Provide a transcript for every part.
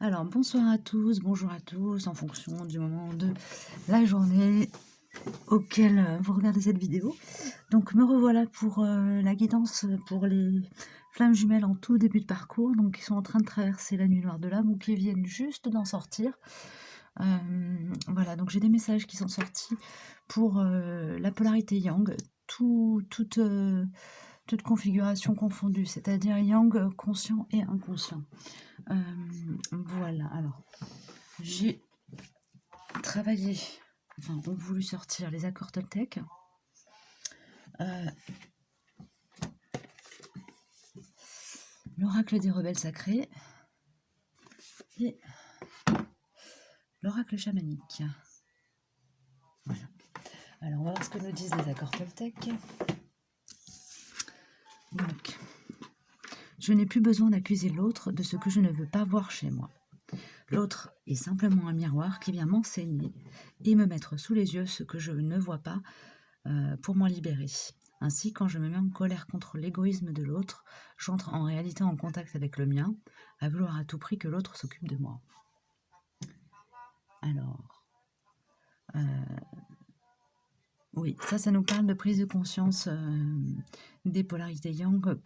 Alors, bonsoir à tous, bonjour à tous, en fonction du moment de la journée auquel vous regardez cette vidéo. Donc, me revoilà pour la guidance pour les flammes jumelles en tout début de parcours, donc qui sont en train de traverser la nuit noire de l'âme ou qui viennent juste d'en sortir. Voilà, donc j'ai des messages qui sont sortis pour la polarité yang, toute configuration confondue, c'est-à-dire yang conscient et inconscient. Voilà, alors j'ai travaillé, enfin, ont voulu sortir les accords Toltec. L'oracle des rebelles sacrés et l'oracle chamanique. Voilà. Alors, on va voir ce que nous disent les accords Toltec. Donc, je n'ai plus besoin d'accuser l'autre de ce que je ne veux pas voir chez moi. L'autre est simplement un miroir qui vient m'enseigner et me mettre sous les yeux ce que je ne vois pas pour m'en libérer. Ainsi, quand je me mets en colère contre l'égoïsme de l'autre, j'entre en réalité en contact avec le mien, à vouloir à tout prix que l'autre s'occupe de moi. Alors, oui, ça nous parle de prise de conscience des polarités yang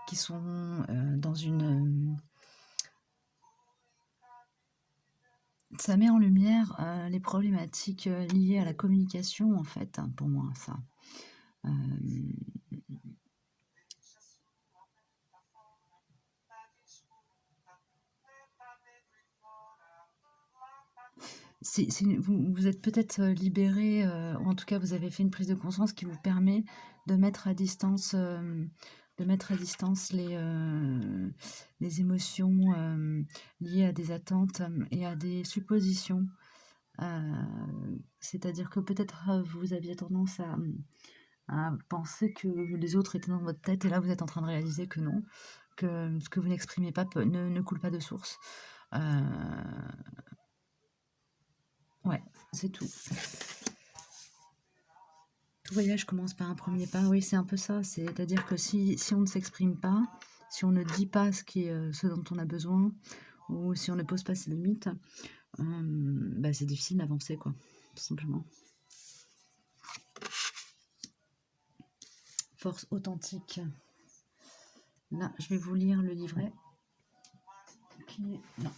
qui sont dans une... ça met en lumière les problématiques liées à la communication, en fait, hein, pour moi, ça. Vous êtes peut-être libéré, ou en tout cas vous avez fait une prise de conscience qui vous permet de mettre à distance, les émotions liées à des attentes et à des suppositions. C'est-à-dire que peut-être vous aviez tendance à penser que les autres étaient dans votre tête et là vous êtes en train de réaliser que non, que ce que vous n'exprimez pas ne coule pas de source. Ouais, c'est tout. Tout voyage commence par un premier pas. Oui, c'est un peu ça. C'est-à-dire que si on ne s'exprime pas, si on ne dit pas ce dont on a besoin, ou si on ne pose pas ses limites, c'est difficile d'avancer, quoi, tout simplement. Force authentique. Là, je vais vous lire le livret. Non.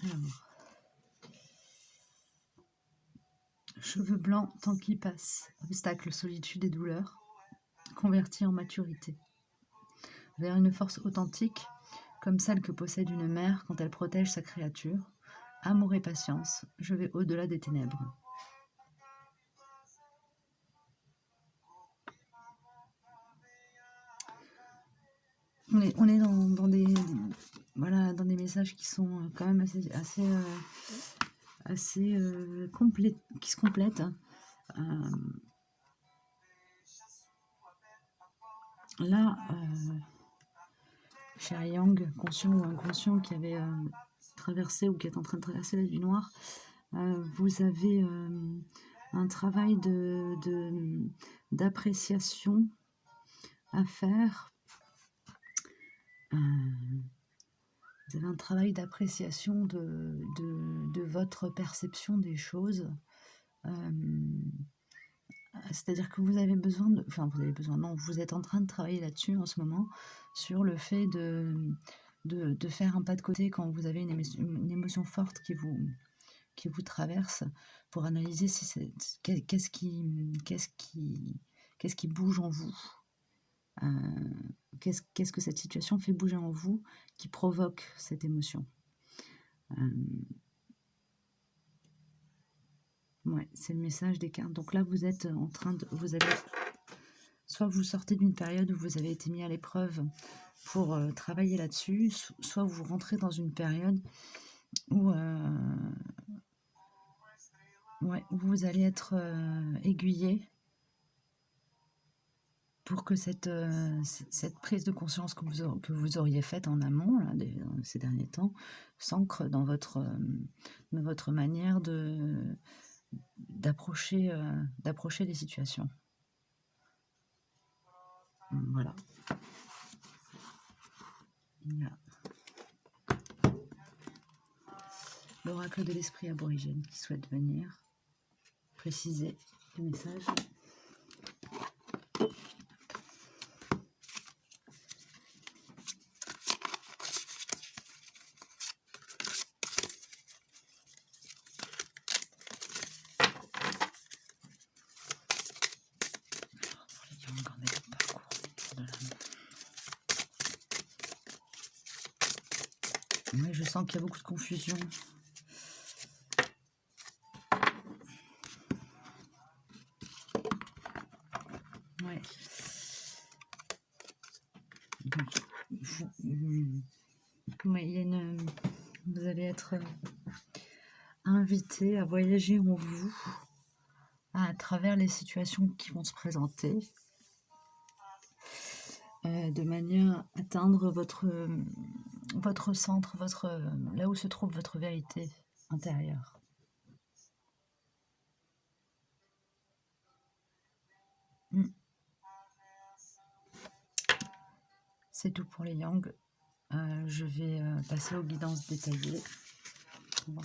Alors. Cheveux blancs, temps qui passe. Obstacle, solitude et douleur. Converti en maturité. Vers une force authentique, comme celle que possède une mère quand elle protège sa créature. Amour et patience, je vais au-delà des ténèbres. On est dans des messages qui sont quand même assez complets, qui se complètent. Là, cher Yang, conscient ou inconscient, qui avait traversé ou qui est en train de traverser la nuit noire, vous avez un travail d'appréciation à faire. Vous avez un travail d'appréciation de votre perception des choses. C'est-à-dire que vous avez besoin de... Enfin, vous avez besoin... Non, vous êtes en train de travailler là-dessus en ce moment, sur le fait de faire un pas de côté quand vous avez une émotion forte qui vous traverse, pour analyser qu'est-ce qui bouge en vous. Qu'est-ce que cette situation fait bouger en vous qui provoque cette émotion. Ouais, c'est le message des cartes. Donc là, vous êtes en train de... Soit vous sortez d'une période où vous avez été mis à l'épreuve pour travailler là-dessus, soit vous rentrez dans une période où, où vous allez être aiguillé pour que cette prise de conscience que vous auriez faite en amont, là, ces derniers temps, s'ancre dans votre manière d'approcher les situations. Voilà. Il y a l'oracle de l'esprit aborigène qui souhaite venir préciser le message. Oui, je sens qu'il y a beaucoup de confusion. Ouais. Donc, vous allez être invité à voyager en vous à travers les situations qui vont se présenter de manière à atteindre votre centre, là où se trouve votre vérité intérieure. C'est tout pour les Yang. Je vais passer aux guidances détaillées. Bon,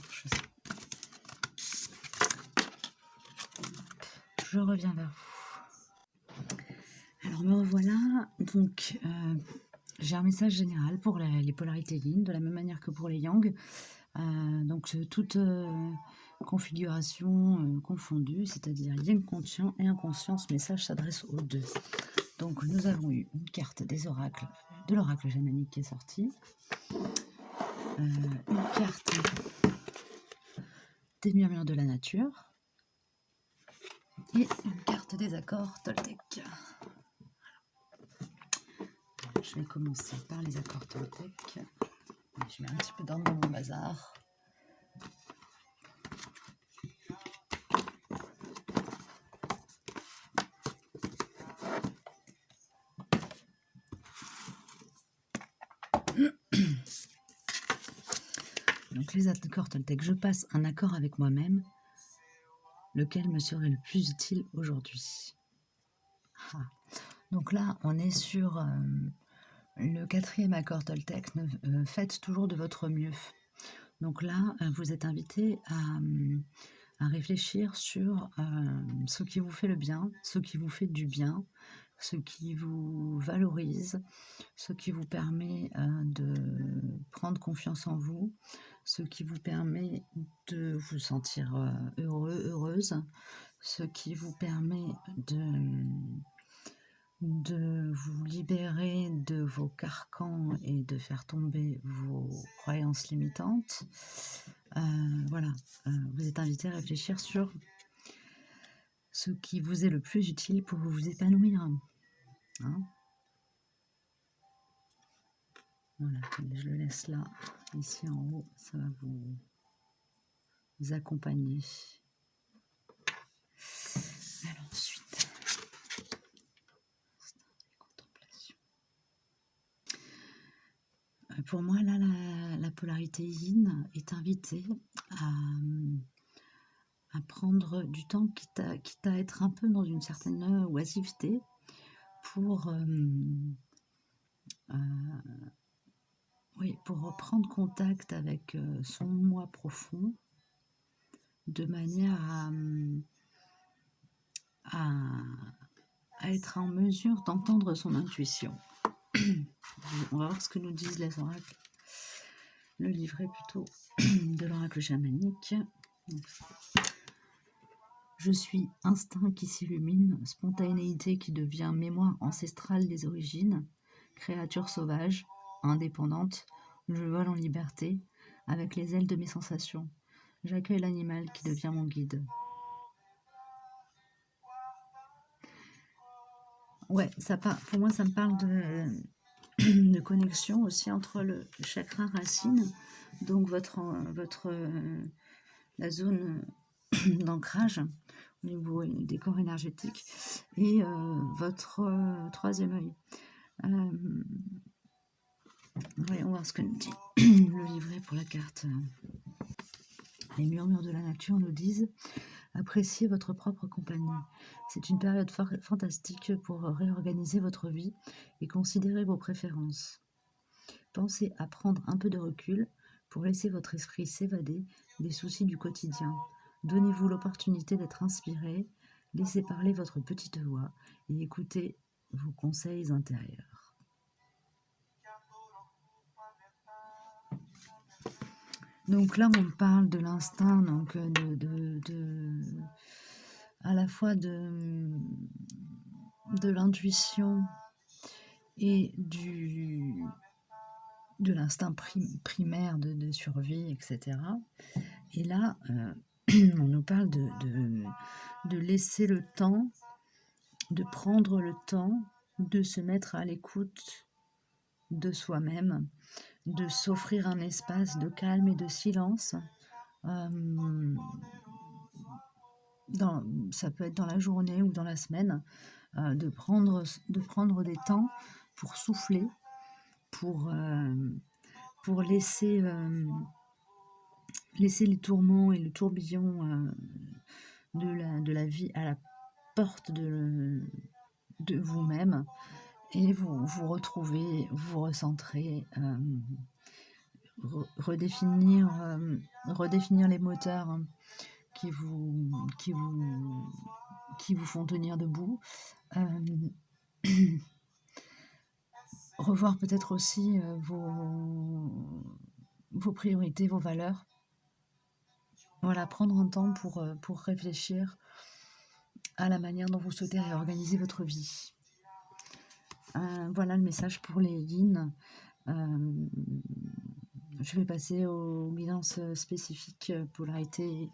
je reviens vers vous. Alors me revoilà. Donc j'ai un message général pour les polarités yin, de la même manière que pour les Yang. Donc toute configuration confondue, c'est-à-dire yin conscient et inconscient, ce message s'adresse aux deux. Donc nous avons eu une carte des oracles, de l'oracle chamanique qui est sortie, une carte des murmures de la nature et une carte des accords Toltec. Je vais commencer par les accords Toltec. Je mets un petit peu d'ordre dans mon bazar. Donc les accords Toltec, je passe un accord avec moi-même, lequel me serait le plus utile aujourd'hui. Donc là, on est sur le 4e accord Toltec, faites toujours de votre mieux. Donc là, vous êtes invité à réfléchir sur ce qui vous fait le bien, ce qui vous fait du bien, ce qui vous valorise, ce qui vous permet de prendre confiance en vous, ce qui vous permet de vous sentir heureux, heureuse, ce qui vous permet de vous libérer de vos carcans et de faire tomber vos croyances limitantes. Voilà, vous êtes invité à réfléchir sur ce qui vous est le plus utile pour vous épanouir. Hein? Voilà, je le laisse là, ici en haut, ça va vous accompagner. Alors ensuite, contemplation. Pour moi, là, la polarité yin est invitée à prendre du temps, quitte à être un peu dans une certaine oisiveté, pour reprendre contact avec son moi profond, de manière à être en mesure d'entendre son intuition. On va voir ce que nous disent les oracles. Le livret plutôt de l'oracle chamanique. Je suis instinct qui s'illumine, spontanéité qui devient mémoire ancestrale des origines, créature sauvage, indépendante, je vole en liberté, avec les ailes de mes sensations. J'accueille l'animal qui devient mon guide. Ouais, pour moi, ça me parle de connexion aussi entre le chakra racine, donc la zone d'ancrage au niveau des corps énergétiques, et votre 3e œil. Voyons voir ce que nous dit le livret pour la carte Les murmures de la nature nous disent: appréciez votre propre compagnie. C'est une période fantastique pour réorganiser votre vie et considérer vos préférences. Pensez à prendre un peu de recul pour laisser votre esprit s'évader des soucis du quotidien. Donnez-vous l'opportunité d'être inspiré, laissez parler votre petite voix et écoutez vos conseils intérieurs. Donc là, on parle de l'instinct, donc à la fois de l'intuition et de l'instinct primaire de survie, etc. Et là, on nous parle de laisser le temps, de prendre le temps de se mettre à l'écoute de soi-même, de s'offrir un espace de calme et de silence. Ça peut être dans la journée ou dans la semaine, de prendre des temps pour souffler, pour laisser les tourments et le tourbillon de la vie à la porte de vous-même, et vous retrouver, vous recentrer, redéfinir les moteurs qui vous font tenir debout. Revoir peut-être aussi vos priorités, vos valeurs. Voilà, prendre un temps pour réfléchir à la manière dont vous souhaitez réorganiser votre vie. Voilà le message pour les yin. Je vais passer aux guidances spécifiques, polarité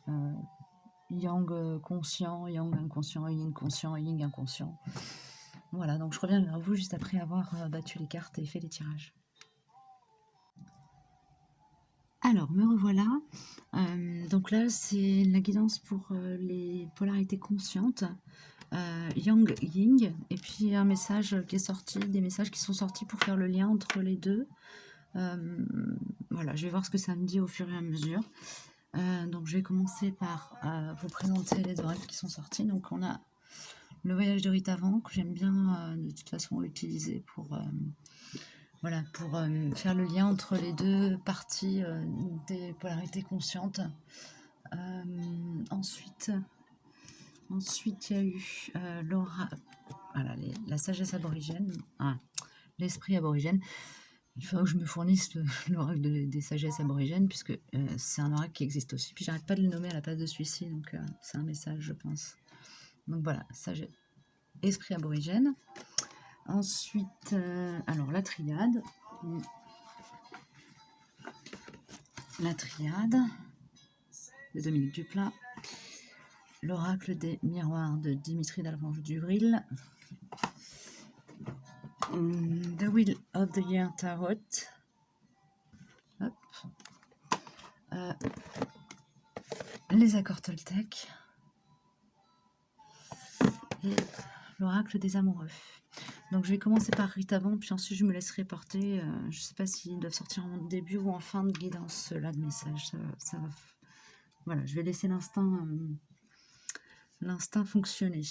yang conscient, yang inconscient, yin conscient, yin inconscient. Voilà, donc je reviens vers vous juste après avoir battu les cartes et fait les tirages. Alors, me revoilà. Donc là, c'est la guidance pour les polarités conscientes, Yang, Yin, et puis un message qui est sorti, des messages qui sont sortis pour faire le lien entre les deux. Voilà, je vais voir ce que ça me dit au fur et à mesure. Donc je vais commencer par vous présenter les oracles qui sont sortis. Donc on a le voyage de Rite Avant, que j'aime bien de toute façon utiliser pour faire le lien entre les deux parties des polarités conscientes. Ensuite, il y a eu la sagesse aborigène, l'esprit aborigène. Il faut que je me fournisse l'oracle des sagesses aborigènes, puisque c'est un oracle qui existe aussi. Puis j'arrête pas de le nommer à la place de celui-ci, donc c'est un message, je pense. Donc voilà, sagesse, esprit aborigène. Ensuite, alors la triade. La triade de Dominique Duplat. L'oracle des miroirs de Dimitri d'Alvange-Duvril. The Wheel of the Year Tarot. Hop. Les accords Toltec. Et l'oracle des amoureux. Donc je vais commencer par Rite Avant, puis ensuite je me laisserai porter. Je ne sais pas s'ils doivent sortir en début ou en fin de guidance là de message. Ça va. Voilà, je vais laisser l'instinct fonctionner.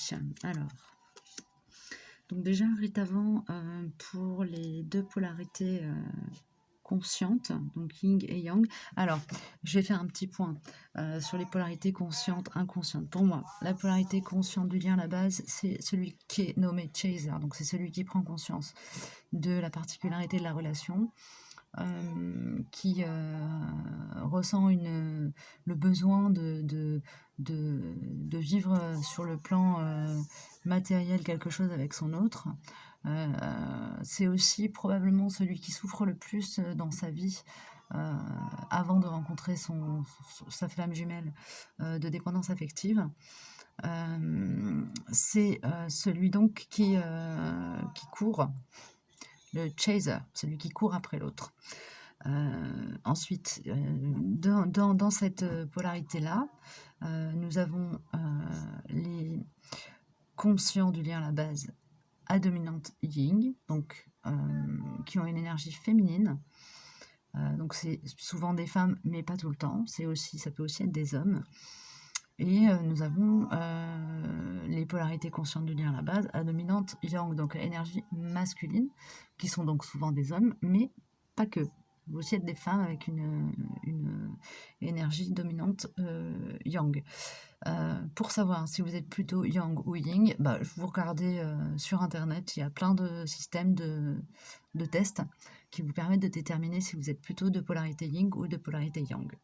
Alors, donc déjà Rite Avant pour les deux polarités conscientes, donc Yin et Yang. Alors, je vais faire un petit point sur les polarités conscientes, inconscientes. Pour moi, la polarité consciente du lien à la base, c'est celui qui est nommé chaser, donc c'est celui qui prend conscience de la particularité de la relation, qui ressent le besoin de vivre sur le plan matériel quelque chose avec son autre. C'est aussi probablement celui qui souffre le plus dans sa vie avant de rencontrer sa flamme jumelle de dépendance affective. C'est celui donc qui court, le chaser, celui qui court après l'autre. Ensuite, dans cette polarité-là, nous avons les conscients du lien à la base à dominante yin, donc qui ont une énergie féminine, Donc c'est souvent des femmes, mais pas tout le temps. Ça peut aussi être des hommes. Et nous avons les polarités conscientes du lien à la base, à dominante yang, donc énergie masculine, qui sont donc souvent des hommes, mais pas que. Vous aussi être des femmes avec une énergie dominante yang. Pour savoir si vous êtes plutôt yang ou yin, bah, vous regardez sur internet, il y a plein de systèmes de tests qui vous permettent de déterminer si vous êtes plutôt de polarité yin ou de polarité yang.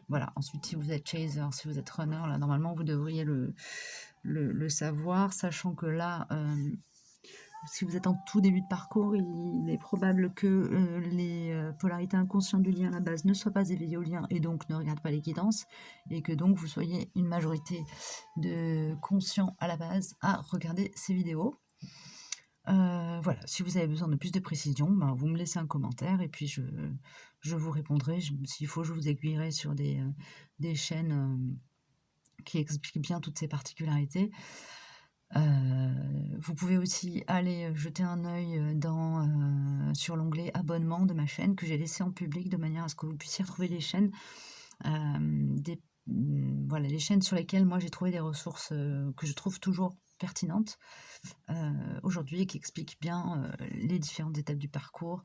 Voilà. Ensuite, si vous êtes chaser, si vous êtes runner, là, normalement, vous devriez le savoir, sachant que là, si vous êtes en tout début de parcours, il est probable que les polarités inconscientes du lien à la base ne soient pas éveillées au lien et donc ne regardent pas les guidances, et que donc vous soyez une majorité de conscients à la base à regarder ces vidéos. Voilà, si vous avez besoin de plus de précision, ben, vous me laissez un commentaire et puis je vous répondrai. S'il faut, je vous aiguillerai sur des chaînes qui expliquent bien toutes ces particularités. Vous pouvez aussi aller jeter un œil sur l'onglet abonnement de ma chaîne que j'ai laissé en public de manière à ce que vous puissiez retrouver les chaînes, voilà, les chaînes sur lesquelles moi j'ai trouvé des ressources que je trouve toujours pertinentes aujourd'hui et qui expliquent bien les différentes étapes du parcours,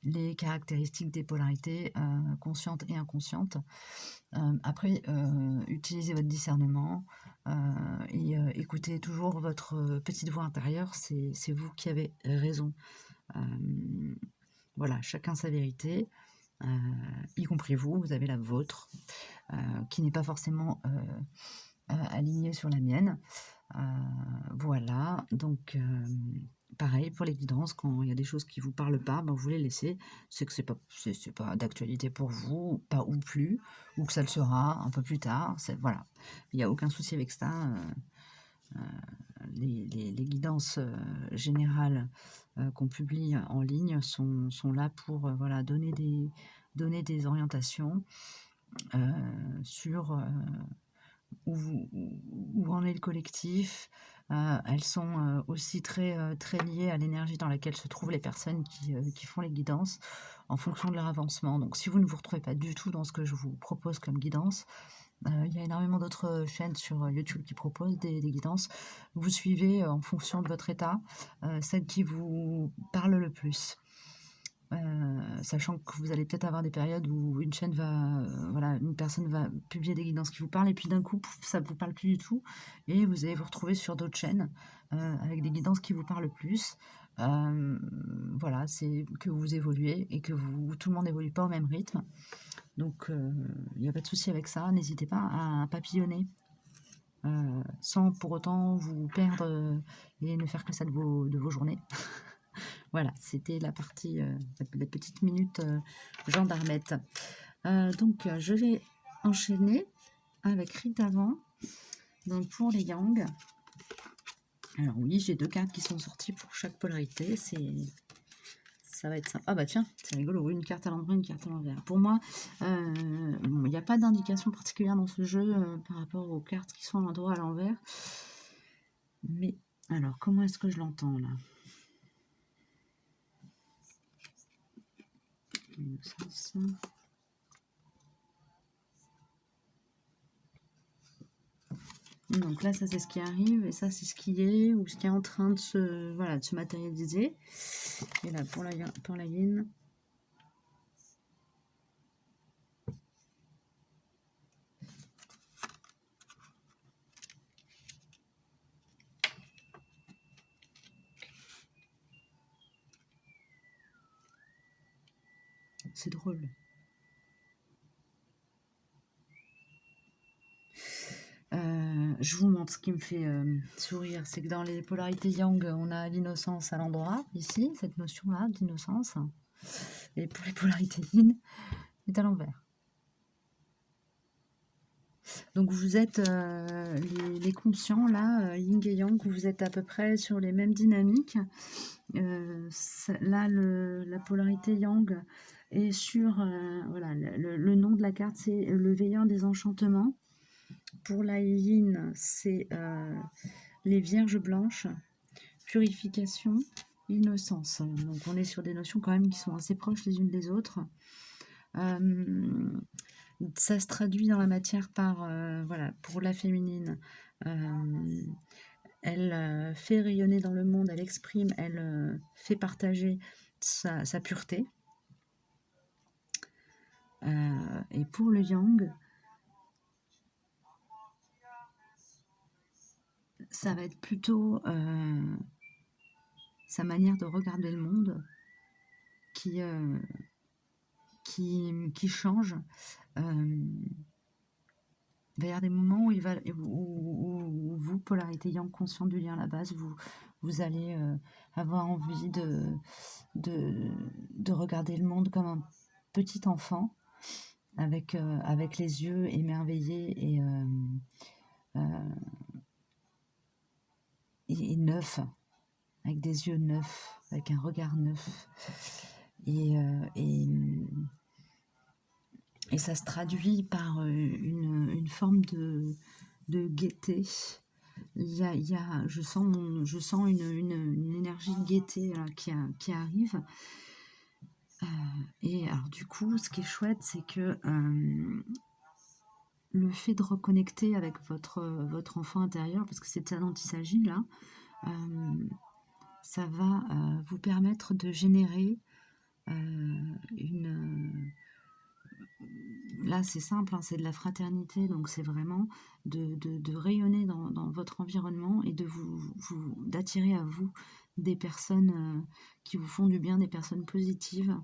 les caractéristiques des polarités conscientes et inconscientes. Après, utilisez votre discernement et écoutez toujours votre petite voix intérieure, c'est vous qui avez raison. Voilà, chacun sa vérité, y compris vous, vous avez la vôtre, qui n'est pas forcément alignée sur la mienne. Voilà, donc pareil pour les guidances, quand il y a des choses qui vous parlent pas, ben vous les laissez. C'est que c'est pas d'actualité pour vous, pas ou plus, ou que ça le sera un peu plus tard. Voilà, il n'y a aucun souci avec ça. Les guidances générales qu'on publie en ligne sont là pour voilà, donner des orientations sur où en est le collectif. Elles sont aussi très liées à l'énergie dans laquelle se trouvent les personnes qui font les guidances en fonction de leur avancement. Donc si vous ne vous retrouvez pas du tout dans ce que je vous propose comme guidance, il y a énormément d'autres chaînes sur YouTube qui proposent des guidances. Vous suivez en fonction de votre état celle qui vous parle le plus. Sachant que vous allez peut-être avoir des périodes où une chaîne voilà, une personne va publier des guidances qui vous parlent et puis d'un coup, ça ne vous parle plus du tout et vous allez vous retrouver sur d'autres chaînes avec des guidances qui vous parlent plus. Voilà, c'est que vous évoluez et que tout le monde n'évolue pas au même rythme. Donc, il n'y a pas de souci avec ça. N'hésitez pas à papillonner sans pour autant vous perdre et ne faire que ça de vos journées. Voilà, c'était la partie, la petite minute gendarmette. Donc, je vais enchaîner avec Ritavant. Donc, pour les Yang. Alors oui, j'ai 2 cartes qui sont sorties pour chaque polarité. Ça va être ça. Ah bah tiens, c'est rigolo. Une carte à l'endroit, une carte à l'envers. Pour moi, il n'y a pas d'indication particulière dans ce jeu par rapport aux cartes qui sont à l'endroit, à l'envers. Mais alors, comment est-ce que je l'entends là ? Donc là, ça c'est ce qui arrive et ça c'est ce qui est ou ce qui est en train de se matérialiser. Et là, pour la yin. C'est drôle. Je vous montre ce qui me fait sourire, c'est que dans les polarités yang, on a l'innocence à l'endroit, ici, cette notion-là d'innocence. Et pour les polarités yin, c'est à l'envers. Donc vous êtes les conscients, là, yin et yang, vous êtes à peu près sur les mêmes dynamiques. Là, la polarité yang est sur, voilà, le nom de la carte, c'est le veilleur des enchantements. Pour la yin, c'est les vierges blanches, purification, innocence. Donc on est sur des notions quand même qui sont assez proches les unes des autres. Ça se traduit dans la matière par, voilà, pour la féminine, elle fait rayonner dans le monde, elle exprime, elle fait partager sa pureté. Et pour le yang, ça va être plutôt sa manière de regarder le monde qui change. Il va y avoir des moments où vous, polarité yang, conscient du lien à la base, vous allez avoir envie de regarder le monde comme un petit enfant, avec les yeux émerveillés et neufs, avec des yeux neufs, avec un regard neuf. Et ça se traduit par une forme de gaieté. Je sens une énergie de gaieté qui arrive. Et alors du coup, ce qui est chouette, c'est que le fait de reconnecter avec votre enfant intérieur, parce que c'est de ça dont il s'agit là, ça va vous permettre de générer là c'est simple, hein, c'est de la fraternité, donc c'est vraiment de rayonner dans votre environnement et d'attirer à vous des personnes qui vous font du bien, des personnes positives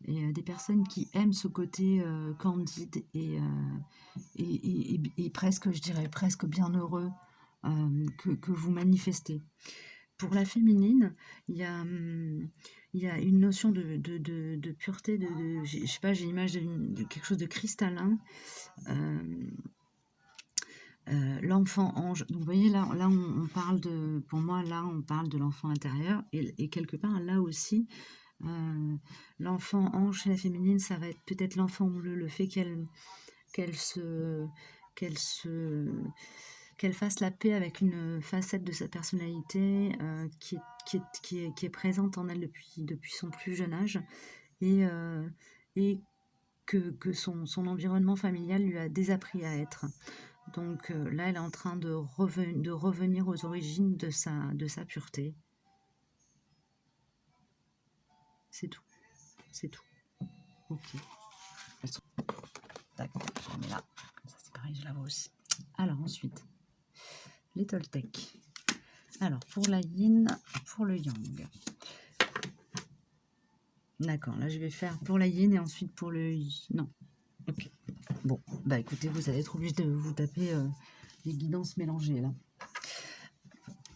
et des personnes qui aiment ce côté candide et presque, je dirais, presque bienheureux que vous manifestez. Pour la féminine, il y a une notion de pureté, je sais pas, j'ai l'image de quelque chose de cristallin. L'enfant ange, donc vous voyez là on parle pour moi là on parle de l'enfant intérieur et quelque part là aussi l'enfant ange chez la féminine, ça va être peut-être l'enfant bleu, le fait qu'elle fasse la paix avec une facette de sa personnalité qui est présente en elle depuis son plus jeune âge et que son environnement familial lui a désappris à être. Donc là, elle est en train de revenir aux origines de sa pureté. C'est tout. C'est tout. Ok. Tac, je la mets là. Ça, c'est pareil, je la vois aussi. Alors, ensuite, les Toltecs. Alors, pour la yin, pour le yang. D'accord, là, je vais faire pour la yin et ensuite pour le... Non. Ok. Bon, bah écoutez, vous allez être obligé de vous taper les guidances mélangées, là.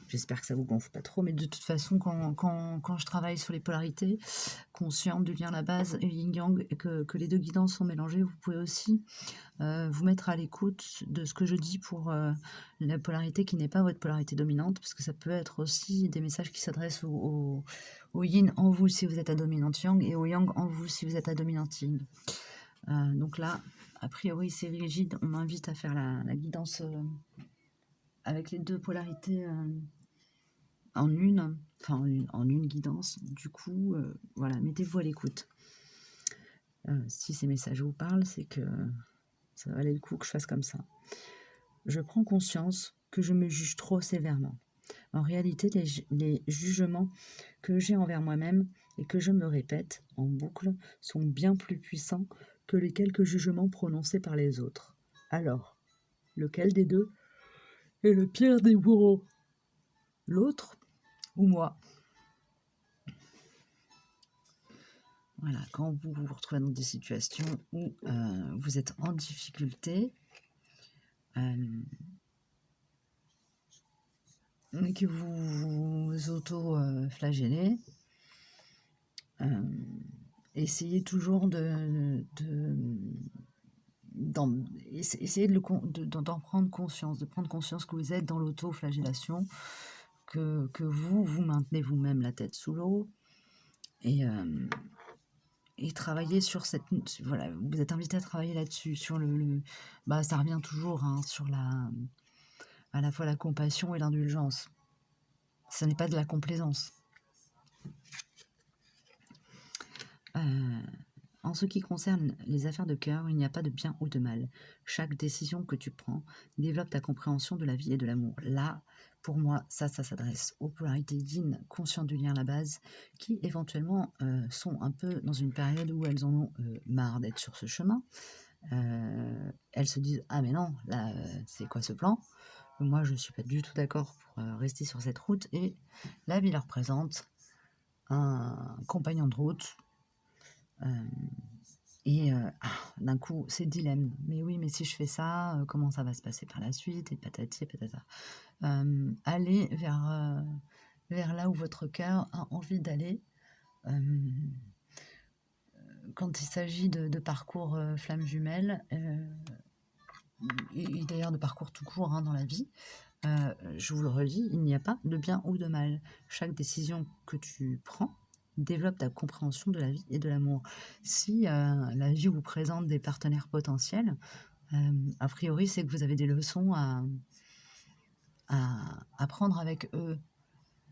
J'espère que ça vous gonfle pas trop, mais de toute façon, quand je travaille sur les polarités, conscientes du lien à la base et yin-yang, et que les deux guidances sont mélangées, vous pouvez aussi vous mettre à l'écoute de ce que je dis pour la polarité qui n'est pas votre polarité dominante, parce que ça peut être aussi des messages qui s'adressent au yin en vous si vous êtes à dominante yang, et au yang en vous si vous êtes à dominante yin. Donc là, a priori, c'est rigide, on m'invite à faire la guidance avec les deux polarités en une guidance. Du coup, voilà, mettez-vous à l'écoute. Si ces messages vous parlent, c'est que ça valait le coup que je fasse comme ça. Je prends conscience que je me juge trop sévèrement. En réalité, les jugements que j'ai envers moi-même et que je me répète en boucle sont bien plus puissants que les quelques jugements prononcés par les autres. Alors, lequel des deux est le pire des bourreaux? L'autre ou moi? Voilà, quand vous vous retrouvez dans des situations où vous êtes en difficulté, que vous vous auto-flagellez, essayez toujours essayez d'en prendre conscience, de prendre conscience que vous êtes dans l'auto-flagellation, que vous maintenez vous-même la tête sous l'eau, et travailler sur cette... Voilà, vous êtes invité à travailler là-dessus, sur ça revient toujours, hein, sur à la fois la compassion et l'indulgence. Ce n'est pas de la complaisance. En ce qui concerne les affaires de cœur, il n'y a pas de bien ou de mal. Chaque décision que tu prends développe ta compréhension de la vie et de l'amour. Là, pour moi, ça s'adresse aux polarités yin, conscientes du lien à la base, qui éventuellement sont un peu dans une période où elles en ont marre d'être sur ce chemin. Elles se disent « Ah mais non, là, c'est quoi ce plan ?» Moi, je ne suis pas du tout d'accord pour rester sur cette route. Et la vie leur présente un compagnon de route. D'un coup, c'est dilemme. Mais oui, mais si je fais ça, comment ça va se passer par la suite? Et patati et patata. Allez vers là où votre cœur a envie d'aller. Quand il s'agit de parcours flammes jumelles, et d'ailleurs de parcours tout court hein, dans la vie, je vous le redis, il n'y a pas de bien ou de mal. Chaque décision que tu prends développe ta compréhension de la vie et de l'amour. Si la vie vous présente des partenaires potentiels, a priori, c'est que vous avez des leçons à apprendre avec eux.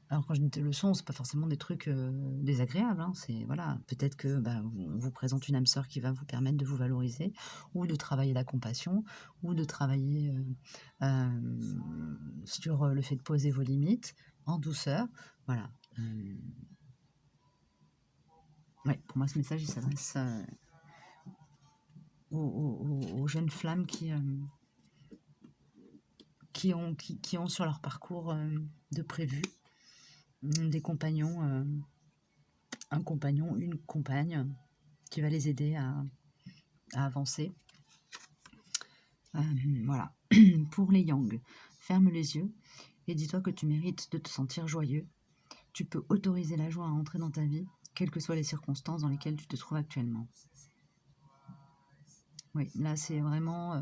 Alors quand je dis des leçons, c'est pas forcément des trucs désagréables. Hein. C'est voilà, peut-être que on vous présente une âme sœur qui va vous permettre de vous valoriser, ou de travailler la compassion, ou de travailler sur le fait de poser vos limites en douceur. Voilà. Ouais, pour moi, ce message, il s'adresse aux jeunes flammes qui ont sur leur parcours de prévu des compagnons, un compagnon, une compagne qui va les aider à avancer. Voilà. Pour les yang, ferme les yeux et dis-toi que tu mérites de te sentir joyeux. Tu peux autoriser la joie à entrer dans ta vie, quelles que soient les circonstances dans lesquelles tu te trouves actuellement. Oui, là c'est vraiment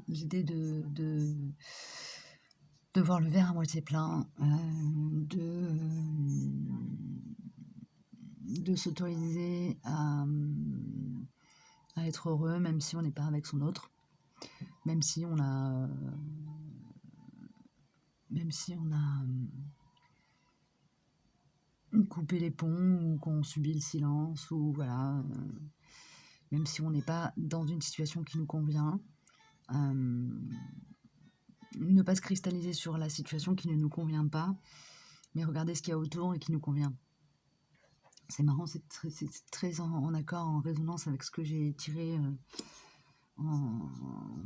l'idée de voir le verre à moitié plein, de s'autoriser à être heureux même si on n'est pas avec son autre, même si on a coupé les ponts ou qu'on subit le silence ou voilà, même si on n'est pas dans une situation qui nous convient, ne pas se cristalliser sur la situation qui ne nous convient pas, mais regarder ce qu'il y a autour et qui nous convient. C'est marrant, c'est très en accord, en résonance avec ce que j'ai tiré en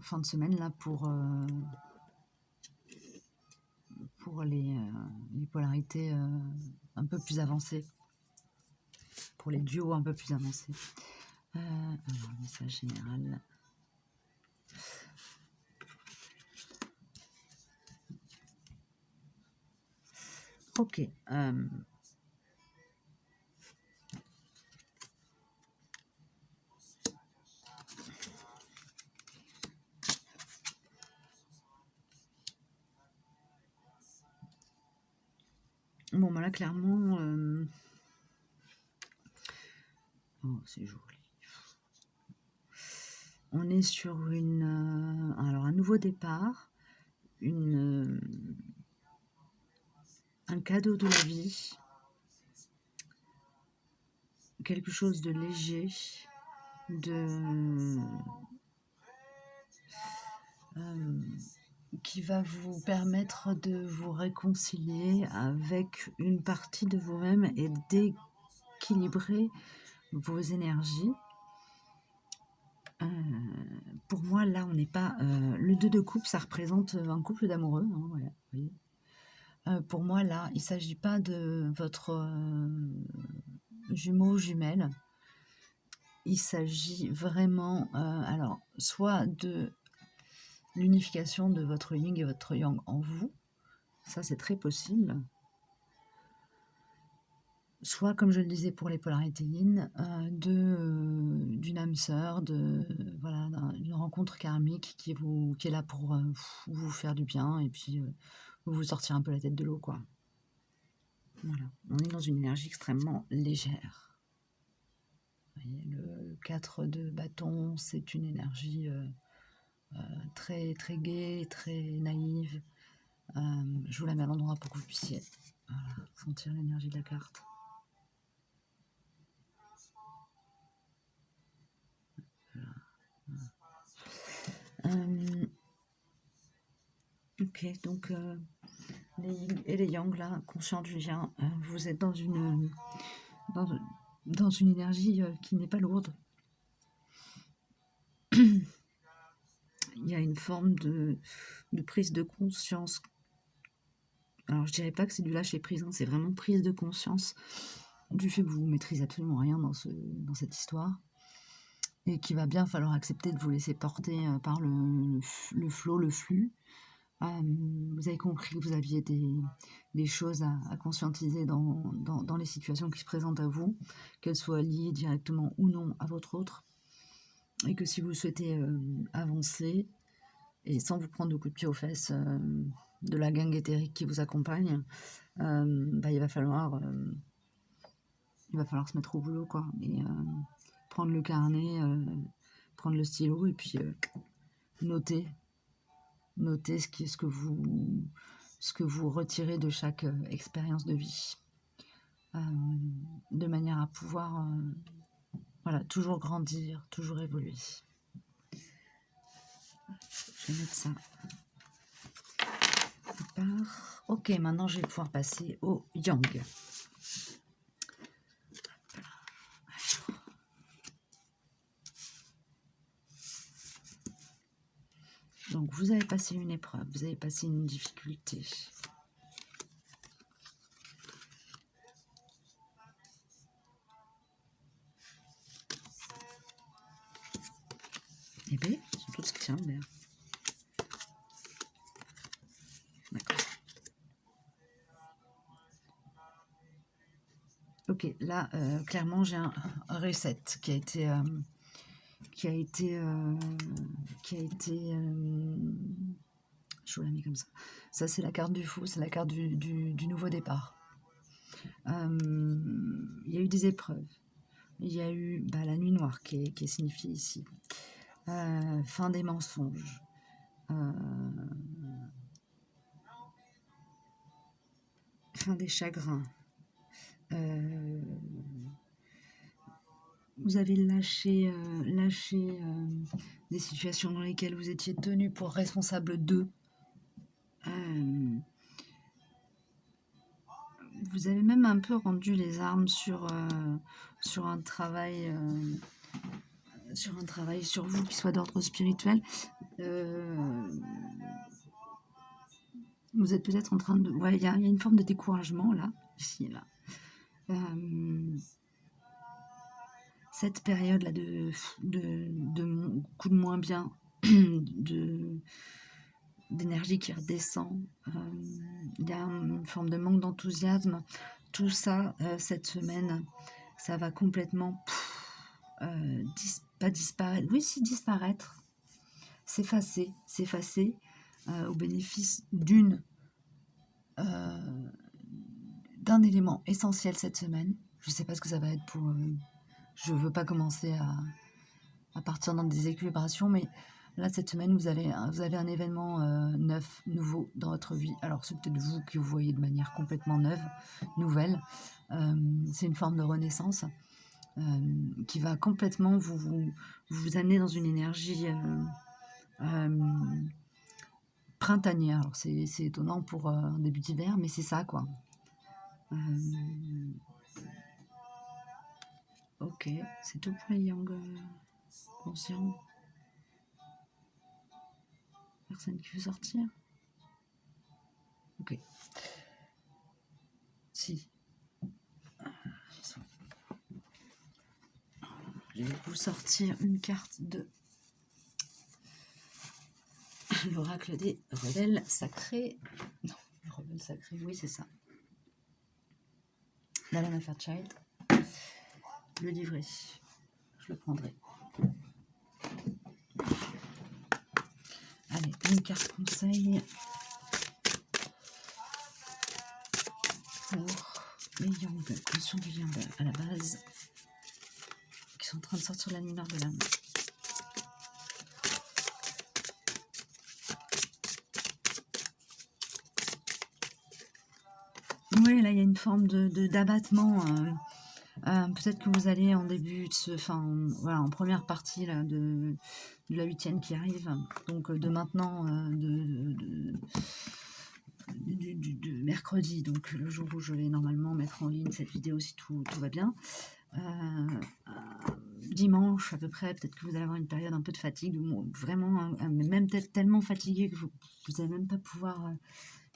fin de semaine là pour les polarités un peu plus avancées, pour les duos un peu plus avancés. Alors, le message général. Ok. Bon, là, clairement... Oh, c'est joli. On est sur alors, un nouveau départ, un cadeau de la vie, quelque chose de léger, qui va vous permettre de vous réconcilier avec une partie de vous-même et d'équilibrer vos énergies. Pour moi, là, on n'est pas... le 2 de coupe, ça représente un couple d'amoureux. Hein, voilà, vous voyez. Pour moi, là, il ne s'agit pas de votre jumeau, jumelle. Il s'agit vraiment, alors, soit de l'unification de votre yin et votre yang en vous. Ça, c'est très possible. Soit, comme je le disais pour les polarités yin, d'une âme sœur, voilà, d'une rencontre karmique qui est là pour vous faire du bien et puis vous sortir un peu la tête de l'eau, quoi. Voilà, on est dans une énergie extrêmement légère. Vous voyez, le 4 de bâton, c'est une énergie très, très gaie, très naïve. Je vous la mets à l'endroit pour que vous puissiez sentir l'énergie de la carte. Ok, donc les yin et les yang, là, conscient du lien, vous êtes dans dans une énergie qui n'est pas lourde. Il y a une forme de prise de conscience. Alors, je dirais pas que c'est du lâcher prise, hein, c'est vraiment prise de conscience du fait que vous maîtrisez absolument rien dans cette histoire. Et qu'il va bien falloir accepter de vous laisser porter par le flot, le flux. Vous avez compris que vous aviez des choses à conscientiser dans les situations qui se présentent à vous, qu'elles soient liées directement ou non à votre autre, et que si vous souhaitez avancer, et sans vous prendre de coups de pied aux fesses de la gang éthérique qui vous accompagne, il va falloir se mettre au boulot, quoi, et prendre le carnet, prendre le stylo, et puis noter ce que vous retirez de chaque expérience de vie, de manière à pouvoir voilà, toujours grandir, toujours évoluer. Je vais mettre ça à part. Ok, maintenant je vais pouvoir passer au yang. Donc vous avez passé une épreuve, vous avez passé une difficulté. Eh bien, ils sont tous qui merde. D'accord. Ok, là, clairement, j'ai un reset qui a été je vous la mets comme ça. Ça, c'est la carte du fou, c'est la carte du nouveau départ. Il y a eu des épreuves. Il y a eu la nuit noire qui est signifiée ici. Fin des mensonges. Fin des chagrins. Vous avez lâché des situations dans lesquelles vous étiez tenu pour responsable d'eux. Vous avez même un peu rendu les armes sur un travail sur vous qui soit d'ordre spirituel. Vous êtes peut-être en train de... Ouais, il y a une forme de découragement là, ici et là. Cette période-là de coup de moins bien, d'énergie qui redescend, il y a une forme de manque d'enthousiasme. Tout ça, cette semaine, ça va complètement pas disparaître. Oui, si, disparaître. S'effacer au bénéfice d'un élément essentiel cette semaine. Je ne sais pas ce que ça va être pour... je ne veux pas commencer à partir dans des équilibrations, mais là, cette semaine, vous avez un événement neuf, nouveau dans votre vie. Alors, c'est peut-être vous que vous voyez de manière complètement neuve, nouvelle. C'est une forme de renaissance qui va complètement vous amener dans une énergie printanière. Alors, c'est étonnant pour un début d'hiver, mais c'est ça, quoi. Ok, c'est tout pour les yang conscients. Personne qui veut sortir? Ok. Si. Je vais vous sortir une carte de l'oracle des rebelles sacrés. Non, les rebelles sacrés, oui, c'est ça. La Lama Fairchild. Le livret. Je le prendrai. Allez, une carte conseil pour les yang conscients du lien à la base qui sont en train de sortir la nuit noire de l'âme. Oui, là, il y a une forme d'abattement. Peut-être que vous allez en début de en première partie là, de de la 8e qui arrive, donc de maintenant, de mercredi, donc le jour où je vais normalement mettre en ligne cette vidéo si tout va bien. Dimanche à peu près, peut-être que vous allez avoir une période un peu de fatigue, vraiment, même peut-être tellement fatigué que vous n'allez même pas pouvoir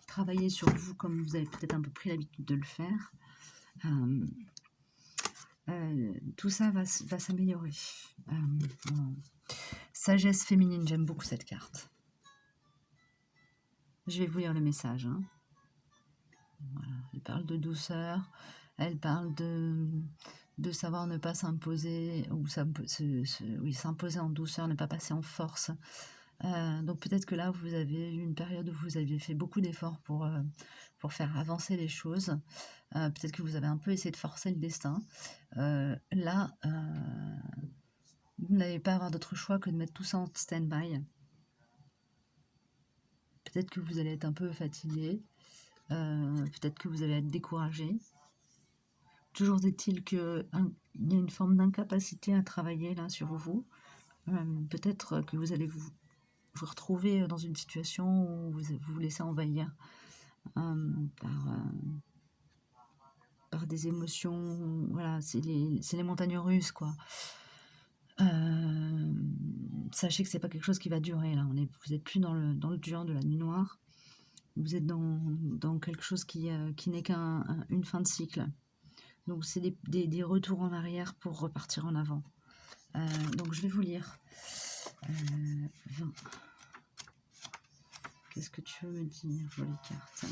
travailler sur vous comme vous avez peut-être un peu pris l'habitude de le faire. Tout ça va s'améliorer. Sagesse féminine, j'aime beaucoup cette carte. Je vais vous lire le message. Hein. Voilà. Elle parle de douceur, elle parle de savoir ne pas s'imposer, ou s'imposer en douceur, ne pas passer en force. Donc peut-être que là, vous avez eu une période où vous aviez fait beaucoup d'efforts pour faire avancer les choses. Peut-être que vous avez un peu essayé de forcer le destin. Là, vous n'allez pas avoir d'autre choix que de mettre tout ça en stand-by. Peut-être que vous allez être un peu fatigué. Peut-être que vous allez être découragé. Toujours est-il qu'il y a une forme d'incapacité à travailler là sur vous. Peut-être que vous allez vous retrouver dans une situation où vous vous laissez envahir par des émotions. Voilà, c'est les montagnes russes, quoi. Sachez que c'est pas quelque chose qui va durer là. Vous n'êtes plus dans le dur de la nuit noire. Vous êtes dans quelque chose qui n'est qu'une fin de cycle. Donc c'est des retours en arrière pour repartir en avant. Donc je vais vous lire. 20. Qu'est-ce que tu veux me dire, jolie carte?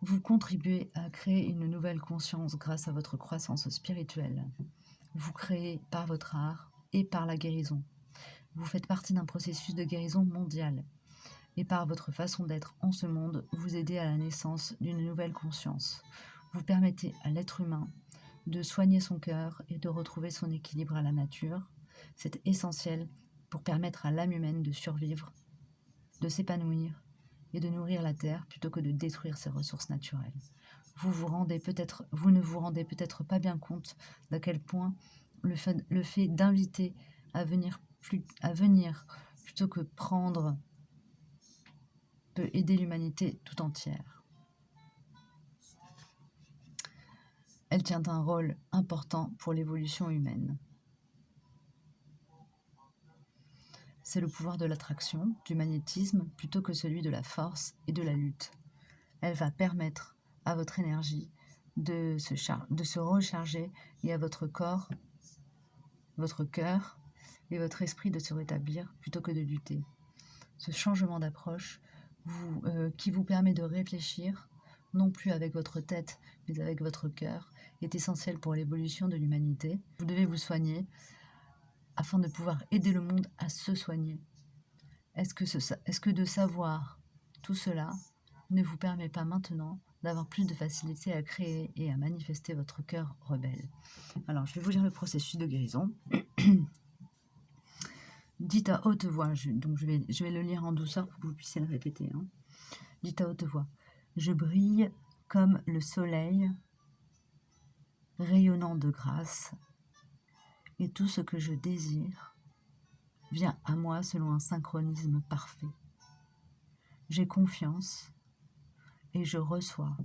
Vous contribuez à créer une nouvelle conscience grâce à votre croissance spirituelle. Vous créez par votre art et par la guérison. Vous faites partie d'un processus de guérison mondiale. Et par votre façon d'être en ce monde, vous aidez à la naissance d'une nouvelle conscience. Vous permettez à l'être humain de soigner son cœur et de retrouver son équilibre à la nature. C'est essentiel pour permettre à l'âme humaine de survivre, de s'épanouir et de nourrir la terre plutôt que de détruire ses ressources naturelles. Vous ne vous rendez peut-être pas bien compte d'à quel point le fait d'inviter à venir plutôt que prendre peut aider l'humanité tout entière. Elle tient un rôle important pour l'évolution humaine. C'est le pouvoir de l'attraction, du magnétisme, plutôt que celui de la force et de la lutte. Elle va permettre à votre énergie de se recharger et à votre corps, votre cœur et votre esprit de se rétablir plutôt que de lutter. Ce changement d'approche qui vous permet de réfléchir, non plus avec votre tête, mais avec votre cœur, est essentiel pour l'évolution de l'humanité. Vous devez vous soigner afin de pouvoir aider le monde à se soigner. Est-ce que de savoir tout cela ne vous permet pas maintenant d'avoir plus de facilité à créer et à manifester votre cœur rebelle? Alors, je vais vous lire le processus de guérison. Dites à haute voix, je vais le lire en douceur pour que vous puissiez le répéter. Hein. Dites à haute voix, je brille comme le soleil, rayonnant de grâce, et tout ce que je désire vient à moi selon un synchronisme parfait. J'ai confiance et je reçois.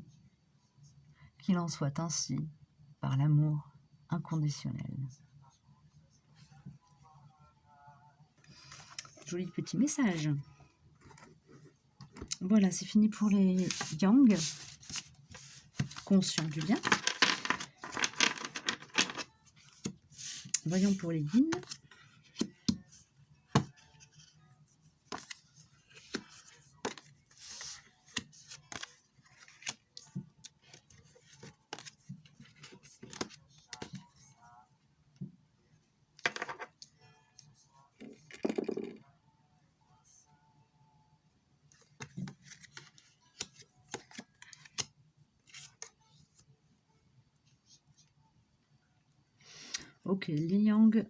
Qu'il en soit ainsi par l'amour inconditionnel. Joli petit message. Voilà, c'est fini pour les yang, conscients du bien. Voyons pour les yin. Ok, les yang,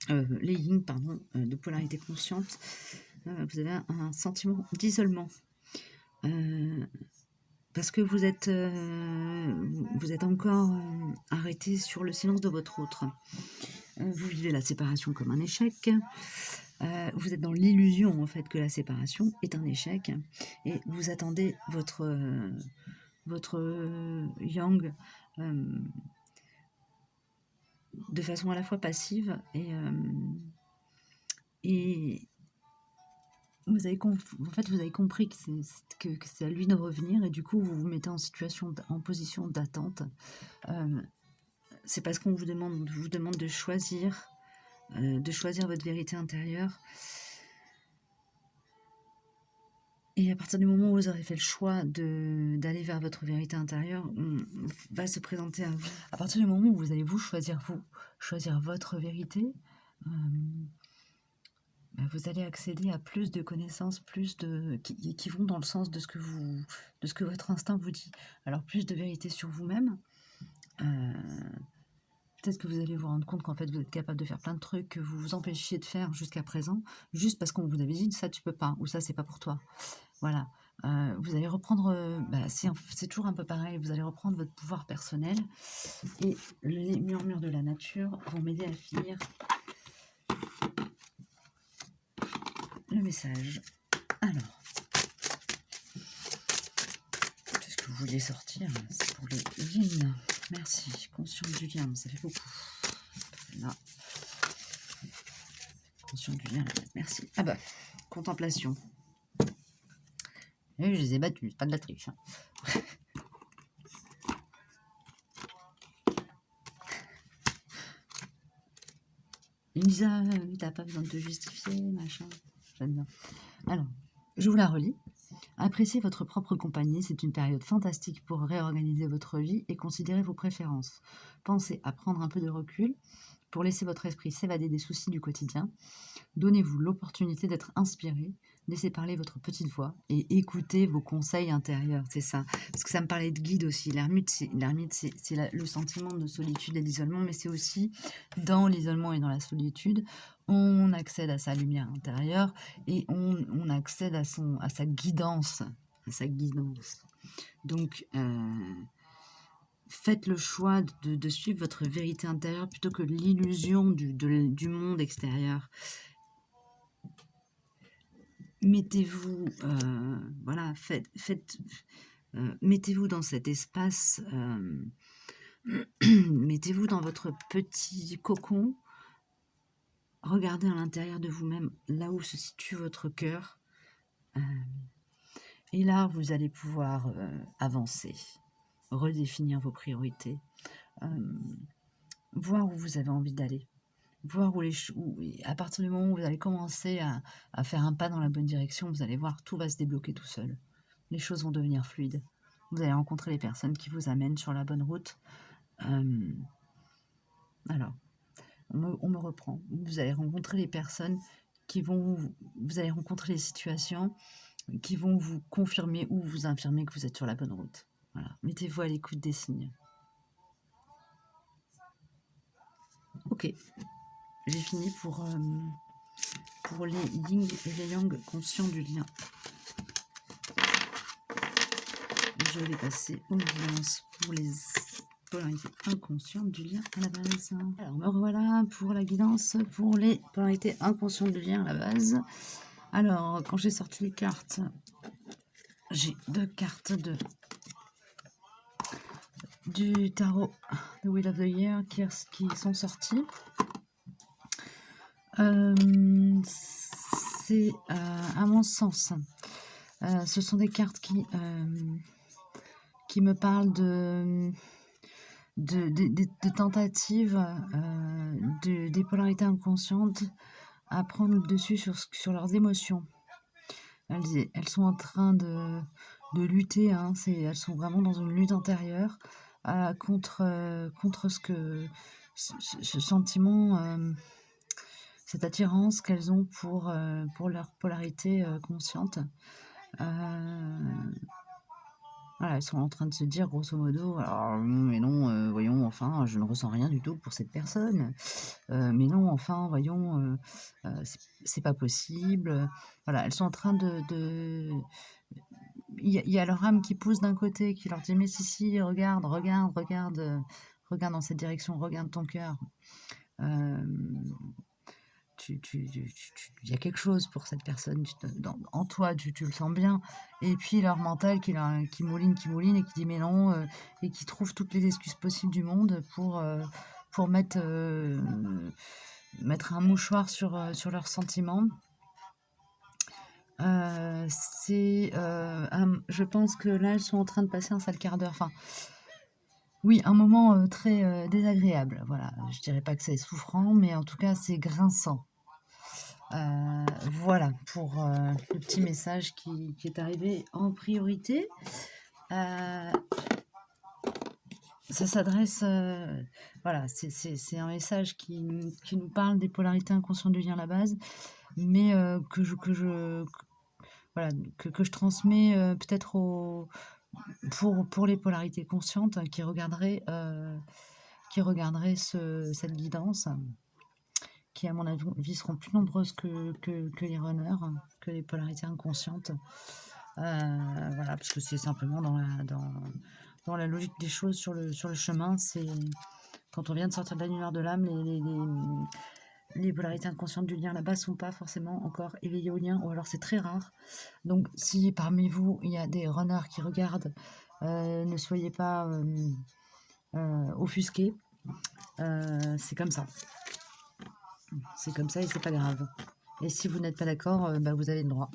les yin, pardon, de polarité consciente, vous avez un sentiment d'isolement. Parce que vous êtes encore arrêté sur le silence de votre autre. Vous vivez la séparation comme un échec. Vous êtes dans l'illusion en fait que la séparation est un échec et vous attendez votre yang de façon à la fois passive et vous avez compris que c'est à lui de revenir et du coup vous vous mettez en position d'attente. C'est parce qu'on vous demande de choisir votre vérité intérieure. Et à partir du moment où vous aurez fait le choix d'aller vers votre vérité intérieure, on va se présenter à vous. À partir du moment où vous allez choisir votre vérité, vous allez accéder à plus de connaissances, qui vont dans le sens de ce que votre instinct vous dit. Alors plus de vérité sur vous-même. Peut-être que vous allez vous rendre compte qu'en fait vous êtes capable de faire plein de trucs que vous vous empêchiez de faire jusqu'à présent, juste parce qu'on vous avait dit ça tu peux pas, ou ça c'est pas pour toi. Voilà. Vous allez reprendre, c'est toujours un peu pareil, vous allez reprendre votre pouvoir personnel et les murmures de la nature vont m'aider à finir le message. Alors, qu'est-ce que vous vouliez sortir? C'est pour les yin. Merci. Conscience du lien, ça fait beaucoup. Là. Conscience du lien, merci. Ah bah, contemplation. Et je les ai battus, pas de la triche. Hein. Lisa, t'as pas besoin de te justifier, machin. J'aime bien. Alors, je vous la relis. Appréciez votre propre compagnie, c'est une période fantastique pour réorganiser votre vie et considérer vos préférences. Pensez à prendre un peu de recul pour laisser votre esprit s'évader des soucis du quotidien. Donnez-vous l'opportunité d'être inspiré, laissez parler votre petite voix et écoutez vos conseils intérieurs, c'est ça. Parce que ça me parlait de guide aussi. L'ermite, c'est le sentiment de solitude et d'isolement, mais c'est aussi dans l'isolement et dans la solitude, on accède à sa lumière intérieure et on accède à sa guidance. Donc, faites le choix de suivre votre vérité intérieure plutôt que l'illusion du monde extérieur. Mettez-vous, voilà, mettez-vous dans cet espace, mettez-vous dans votre petit cocon, regardez à l'intérieur de vous-même, là où se situe votre cœur, et là, vous allez pouvoir avancer, redéfinir vos priorités, voir où vous avez envie d'aller. Voir à partir du moment où vous allez commencer à faire un pas dans la bonne direction, vous allez voir, tout va se débloquer tout seul. Les choses vont devenir fluides. Vous allez rencontrer les personnes qui vous amènent sur la bonne route. Alors, on me reprend. Vous allez rencontrer les personnes vous allez rencontrer les situations qui vont vous confirmer ou vous infirmer que vous êtes sur la bonne route. Voilà. Mettez-vous à l'écoute des signes. Ok. J'ai fini pour les yin et les yang conscients du lien. Je vais passer aux guidances pour les polarités inconscientes du lien à la base. Alors, me revoilà pour la guidance pour les polarités inconscientes du lien à la base. Alors, quand j'ai sorti les cartes, j'ai 2 cartes du tarot The Wheel of the Year qui sont sorties. C'est à mon sens, ce sont des cartes qui me parlent de tentatives des polarités inconscientes à prendre le dessus sur leurs émotions. Elles sont en train de lutter, hein, elles sont vraiment dans une lutte intérieure contre ce sentiment, cette attirance qu'elles ont pour leur polarité consciente. Voilà, elles sont en train de se dire grosso modo: «Alors, mais non, voyons, enfin, je ne ressens rien du tout pour cette personne. Mais non, enfin, voyons, c'est pas possible». Voilà, elles sont en train de il y a leur âme qui pousse d'un côté, qui leur dit: «Mais si, si, regarde, regarde, regarde, regarde dans cette direction, regarde ton cœur. Hem, il y a quelque chose pour cette personne, en toi, tu le sens bien». Et puis leur mental qui mouline et qui dit: «Mais non», et qui trouve toutes les excuses possibles du monde pour mettre un mouchoir sur leurs sentiments. Je pense que là, elles sont en train de passer un sale quart d'heure. Enfin, oui, un moment très désagréable. Voilà, je dirais pas que c'est souffrant, mais en tout cas, c'est grinçant. Voilà pour le petit message qui est arrivé en priorité. Euh, Ça s'adresse, voilà, c'est un message qui nous parle des polarités inconscientes du lien à la base, mais voilà, que je transmets peut-être pour les polarités conscientes qui regarderaient cette guidance, qui à mon avis seront plus nombreuses que les runners, que les polarités inconscientes. Voilà, parce que c'est simplement dans la logique des choses sur le chemin. C'est quand on vient de sortir de l'annuaire de l'âme, les polarités inconscientes du lien là-bas sont pas forcément encore éveillées au lien, ou alors c'est très rare. Donc si parmi vous il y a des runners qui regardent, ne soyez pas offusqués. C'est comme ça. C'est comme ça et c'est pas grave. Et si vous n'êtes pas d'accord, bah, vous avez le droit.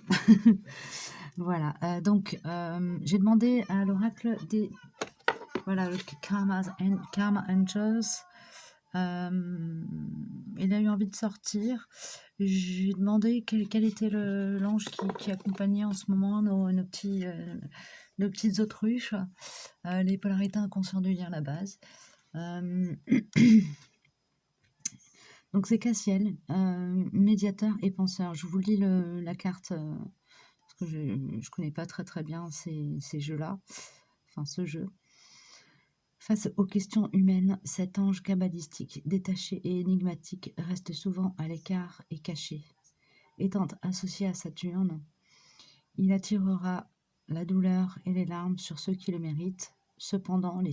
Voilà. Donc j'ai demandé à l'oracle voilà, le Karma Angels. Il a eu envie de sortir. J'ai demandé quel était l'ange qui accompagnait en ce moment nos petites autruches, les polarités inconscientes du lien à la base. Donc c'est Cassiel, médiateur et penseur. Je vous lis la carte, parce que je ne connais pas très très bien ces jeux-là, enfin ce jeu. Face aux questions humaines, cet ange kabbalistique, détaché et énigmatique, reste souvent à l'écart et caché. Étant associé à Saturne, il attirera la douleur et les larmes sur ceux qui le méritent. Cependant,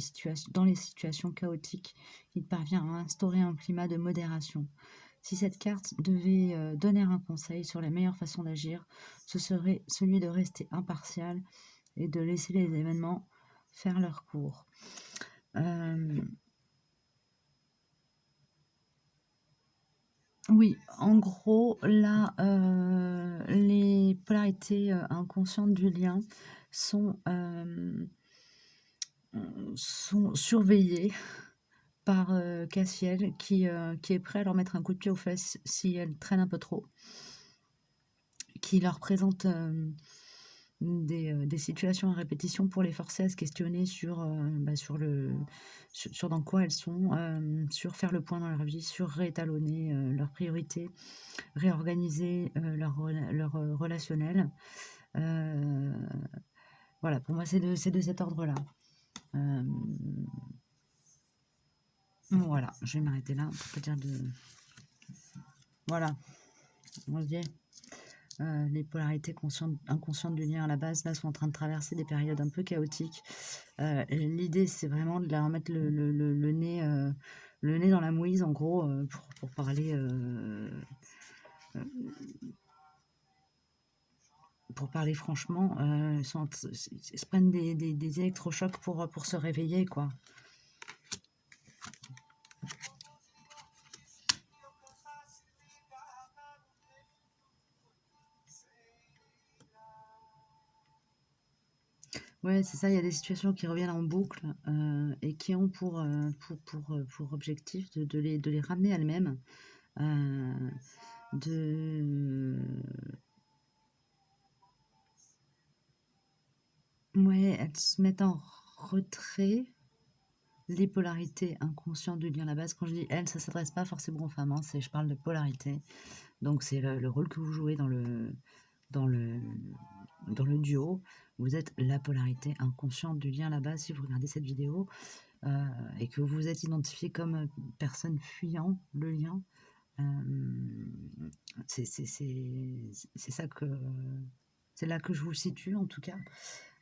dans les situations chaotiques, il parvient à instaurer un climat de modération. Si cette carte devait donner un conseil sur la meilleure façon d'agir, ce serait celui de rester impartial et de laisser les événements faire leur cours. Oui, en gros, là, les polarités inconscientes du lien sont, sont surveillées par Cassiel qui est prêt à leur mettre un coup de pied aux fesses si elles traînent un peu trop, qui leur présente des situations à répétition pour les forcer à se questionner sur dans quoi elles sont, sur faire le point dans leur vie, sur réétalonner leurs priorités, réorganiser leur relationnel. Voilà, pour moi, c'est de cet ordre-là. Voilà, je vais m'arrêter là pour pas dire de... Voilà, on dit. Les polarités inconscientes du lien à la base, là, sont en train de traverser des périodes un peu chaotiques. L'idée, c'est vraiment de leur mettre le nez dans la mouise, en gros, pour parler... franchement, ils se prennent des électrochocs pour se réveiller, quoi. Ouais, c'est ça, il y a des situations qui reviennent en boucle et qui ont pour objectif de les ramener à elles-mêmes. Ouais, elles se mettent en retrait. Les polarités inconscientes du lien à la base, quand je dis elles, ça s'adresse pas forcément aux femmes, hein, je parle de polarité. Donc c'est le rôle que vous jouez dans le dans le duo, vous êtes la polarité inconsciente du lien à la base si vous regardez cette vidéo et que vous vous êtes identifié comme personne fuyant le lien. C'est ça que c'est là que je vous situe en tout cas.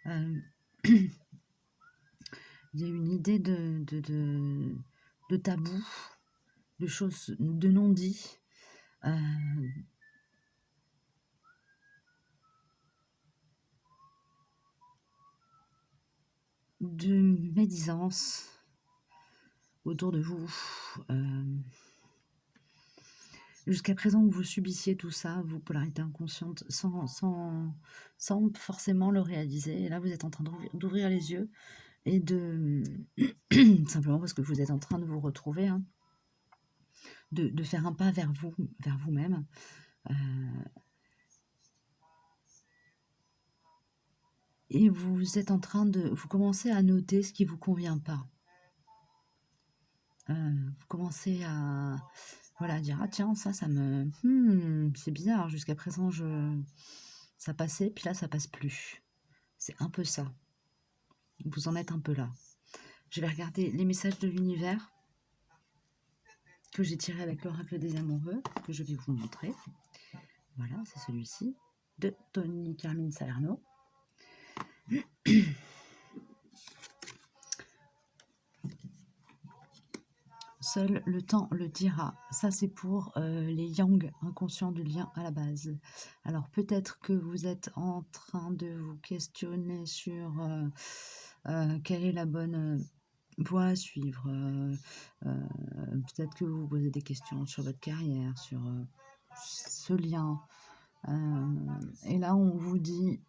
Il y a une idée de tabou, de choses, de non-dit. De médisance autour de vous. Jusqu'à présent, vous subissiez tout ça, vous, polarité inconsciente, sans forcément le réaliser. Et là, vous êtes en train d'ouvrir les yeux et de... simplement parce que vous êtes en train de vous retrouver, hein, de faire un pas vers vous-même. Et vous êtes en train de... Vous commencez à noter ce qui ne vous convient pas. Vous commencez à... Voilà, dire, ah tiens, ça me... c'est bizarre, jusqu'à présent, ça passait, puis là, ça passe plus. C'est un peu ça. Vous en êtes un peu là. Je vais regarder les messages de l'univers que j'ai tirés avec l'oracle des amoureux, que je vais vous montrer. Voilà, c'est celui-ci, de Tony Carmine Salerno. Seul le temps le dira. Ça, c'est pour les yang inconscients du lien à la base. Alors, peut-être que vous êtes en train de vous questionner sur quelle est la bonne voie à suivre. Peut-être que vous vous posez des questions sur votre carrière, sur ce lien. Et là, on vous dit...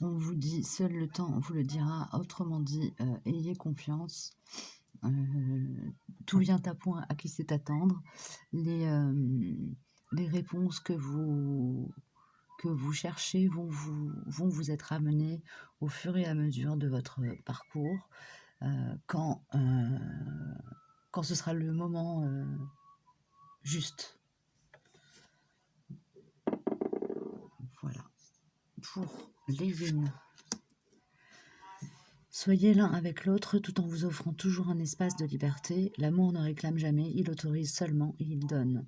On vous dit, seul le temps vous le dira. Autrement dit, ayez confiance. Tout vient à point à qui sait attendre. Les réponses que vous cherchez vont vous être amenées au fur et à mesure de votre parcours. Quand ce sera le moment juste. Voilà. Pour les yin. Soyez l'un avec l'autre tout en vous offrant toujours un espace de liberté. L'amour ne réclame jamais, il autorise seulement et il donne.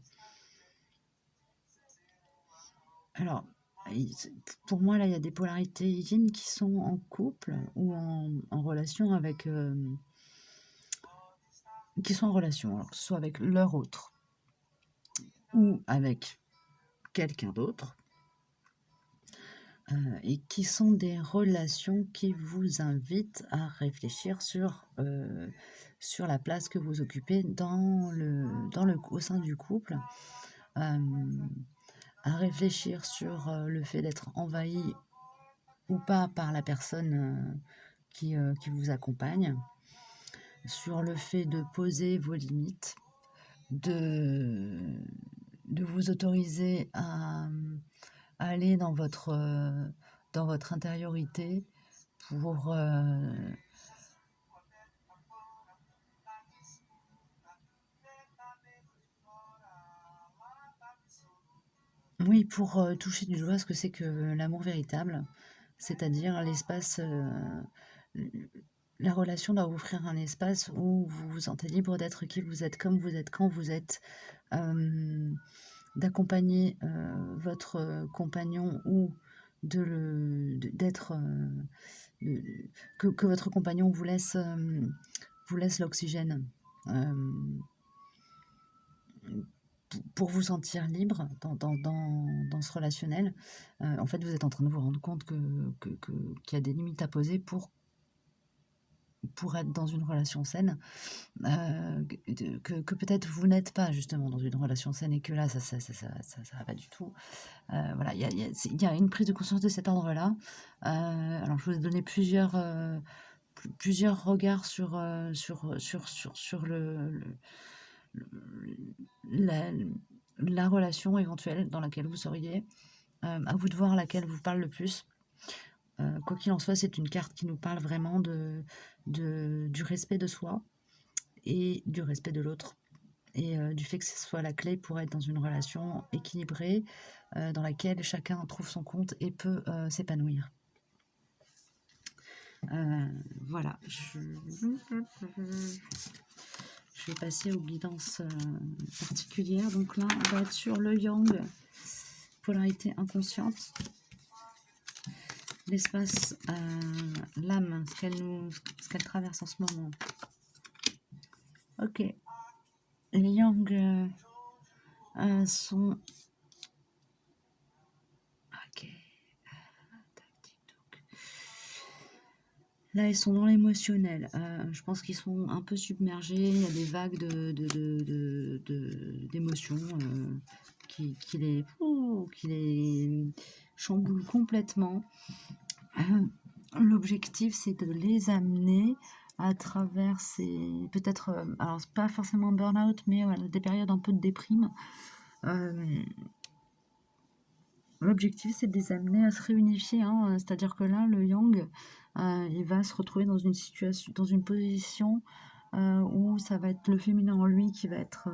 Alors, pour moi, là, il y a des polarités yin qui sont en couple ou en relation avec... qui sont en relation, alors que ce soit avec leur autre ou avec quelqu'un d'autre. Et qui sont des relations qui vous invitent à réfléchir sur la place que vous occupez au sein du couple, à réfléchir sur le fait d'être envahi ou pas par la personne qui vous accompagne, sur le fait de poser vos limites, de vous autoriser à aller dans votre intériorité pour oui, pour toucher du doigt ce que c'est que l'amour véritable, c'est-à-dire l'espace, la relation doit offrir un espace où vous vous sentez libre d'être qui vous êtes, comme vous êtes, quand vous êtes, d'accompagner votre compagnon ou d'être que votre compagnon vous laisse l'oxygène pour vous sentir libre dans ce relationnel. En fait, vous êtes en train de vous rendre compte qu'il y a des limites à poser pour être dans une relation saine, que peut-être vous n'êtes pas justement dans une relation saine et que là, ça va pas du tout. Voilà, il y a une prise de conscience de cet ordre-là. Alors, je vous ai donné plusieurs regards sur la relation éventuelle dans laquelle vous seriez. À vous de voir laquelle vous parle le plus. Quoi qu'il en soit, c'est une carte qui nous parle vraiment du respect de soi et du respect de l'autre. et du fait que ce soit la clé pour être dans une relation équilibrée, dans laquelle chacun trouve son compte et peut s'épanouir. Voilà, je vais passer aux guidances particulières. Donc là, on va être sur le yang, polarité inconsciente, l'espace, l'âme, ce qu'elle traverse en ce moment. Ok, les yang sont... Ok. Là, ils sont dans l'émotionnel. Je pense qu'ils sont un peu submergés. Il y a des vagues d'émotions qui les chamboulent complètement. L'objectif, c'est de les amener à travers ces... Peut-être, alors c'est pas forcément un burn-out, mais voilà, des périodes un peu de déprime. L'objectif, c'est de les amener à se réunifier, hein. C'est-à-dire que là, le yang, il va se retrouver dans une situation, dans une position où ça va être le féminin en lui qui va être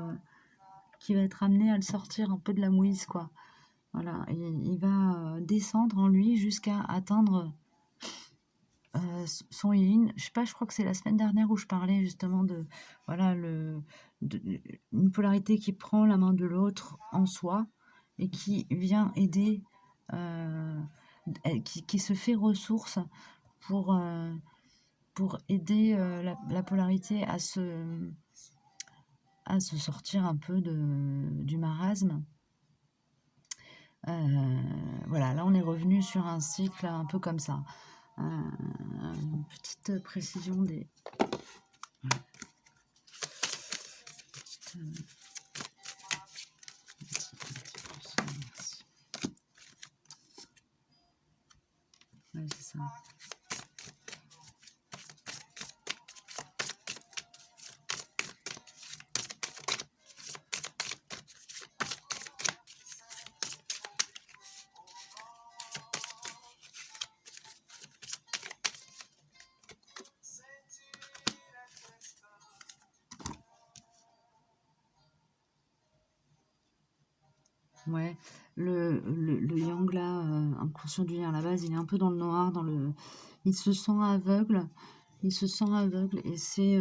amené à le sortir un peu de la mouise, quoi. Voilà, et il va descendre en lui jusqu'à atteindre son yin. Je sais pas, je crois que c'est la semaine dernière où je parlais justement de, voilà, une polarité qui prend la main de l'autre en soi et qui vient aider, qui se fait ressource pour, aider la polarité à se sortir un peu du marasme. Voilà, là on est revenu sur un cycle un peu comme ça. Une petite précision des... Voilà. Ouais, c'est ça. Ouais, le yang là, inconscient du lien à la base, il est un peu dans le noir, il se sent aveugle, et c'est,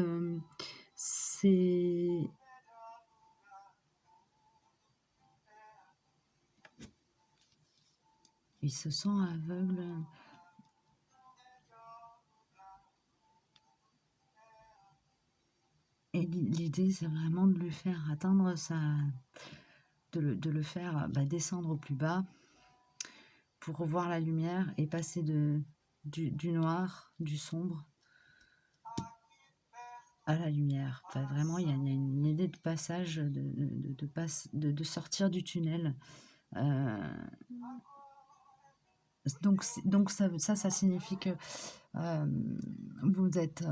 il se sent aveugle. Et l'idée, c'est vraiment de lui faire atteindre de le faire descendre au plus bas pour revoir la lumière et passer du noir, du sombre à la lumière. Enfin, vraiment, il y a une idée de passage, de sortir du tunnel. Donc ça signifie que vous êtes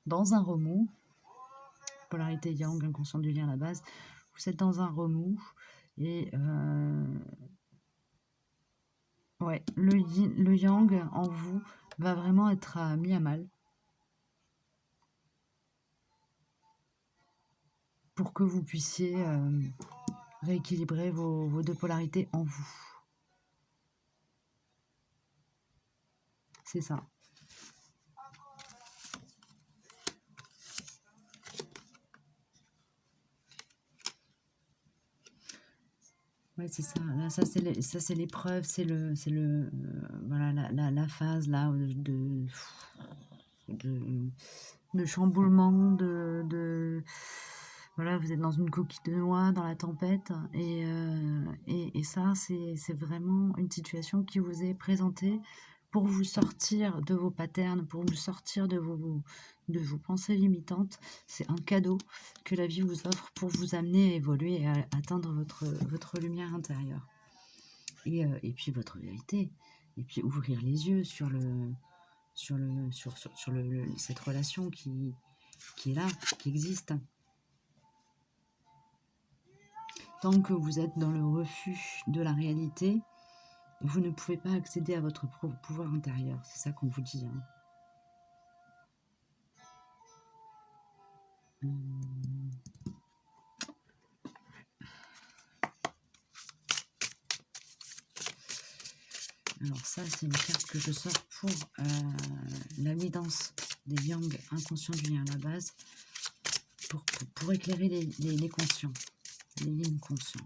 dans un remous, polarité yang, inconscient du lien à la base, vous êtes dans un remous et ouais, le yang en vous va vraiment être mis à mal pour que vous puissiez rééquilibrer vos deux polarités en vous. C'est ça. Ouais, c'est ça. Là, ça c'est l'épreuve, voilà la phase là de chamboulement, voilà, vous êtes dans une coquille de noix, dans la tempête, et ça, c'est vraiment une situation qui vous est présentée pour vous sortir de vos patterns, pour vous sortir de vos pensées limitantes. C'est un cadeau que la vie vous offre pour vous amener à évoluer et à atteindre votre lumière intérieure. Et puis votre vérité. Et puis ouvrir les yeux sur cette relation qui est là, qui existe. Tant que vous êtes dans le refus de la réalité, vous ne pouvez pas accéder à votre pouvoir intérieur. C'est ça qu'on vous dit. Hein. Alors ça, c'est une carte que je sors pour la guidance des yang inconscients du lien à la base, pour éclairer les conscients, les lignes conscients.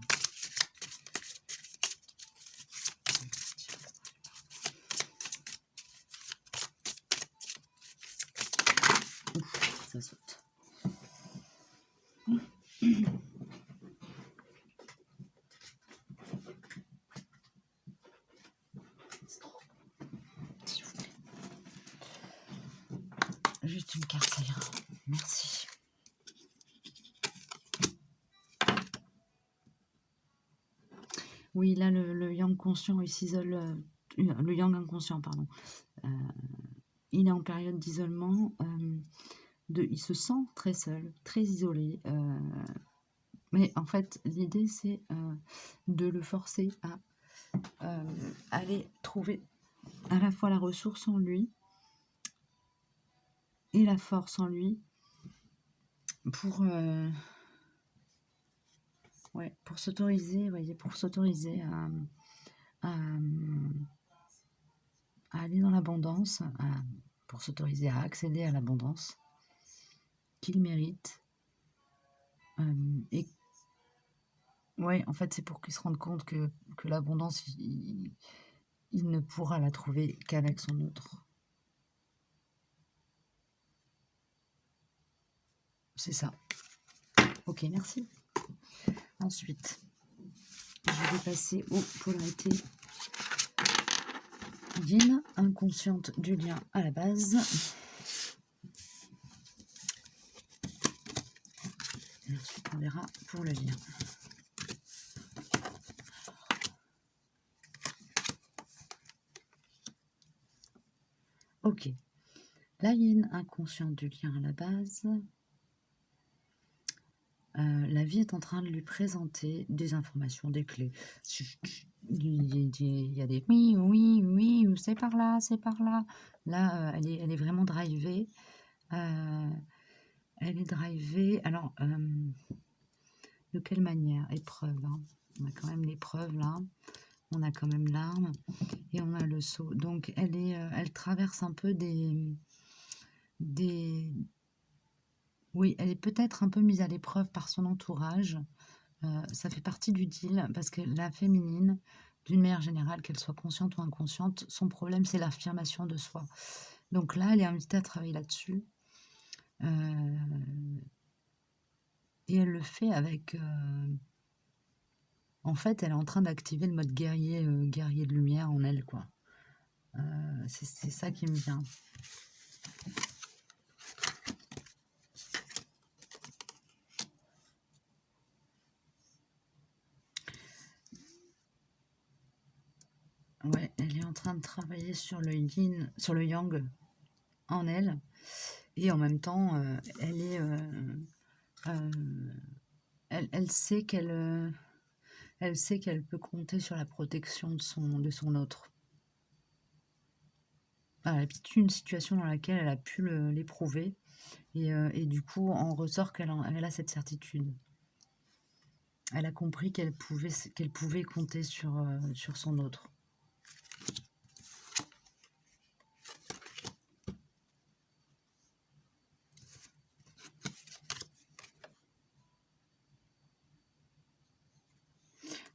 Ouf, ça saute. S'il vous plaît. Juste une carte, ça ira. Merci. Oui, là, le yang conscient, il s'isole. Le yang inconscient, pardon. Il est en période d'isolement. Il se sent très seul, très isolé. Mais en fait, l'idée, c'est de le forcer à aller trouver à la fois la ressource en lui et la force en lui pour s'autoriser, voyez, pour s'autoriser à aller dans l'abondance, pour s'autoriser à accéder à l'abondance qu'il mérite. Et ouais, en fait, c'est pour qu'il se rende compte que l'abondance, il ne pourra la trouver qu'avec son autre. C'est ça. Ok, merci. Ensuite, je vais passer aux polarités yin, inconsciente du lien à la base. Et ensuite, on verra pour le lien. Ok. La yin, inconsciente du lien à la base. La vie est en train de lui présenter des informations, des clés. Il y a des oui, oui, oui, c'est par là, c'est par là. Là, elle est vraiment drivée. Elle est drivée. Alors, de quelle manière? Épreuve. Hein. On a quand même l'épreuve là. On a quand même l'arme. Et on a le saut. Donc, elle traverse un peu oui, elle est peut-être un peu mise à l'épreuve par son entourage. Ça fait partie du deal, parce que la féminine, d'une manière générale, qu'elle soit consciente ou inconsciente, son problème, c'est l'affirmation de soi. Donc là, elle est invitée à travailler là-dessus. Et elle le fait avec... en fait, elle est en train d'activer le mode guerrier, guerrier de lumière en elle, quoi. C'est ça qui me vient. Ouais, elle est en train de travailler sur le yin, sur le yang en elle, et en même temps, elle est, elle sait qu'elle peut compter sur la protection de son autre. Elle a peut-être eu une situation dans laquelle elle a pu l'éprouver, et du coup, en ressort qu'elle a cette certitude. Elle a compris qu'elle pouvait compter sur son autre.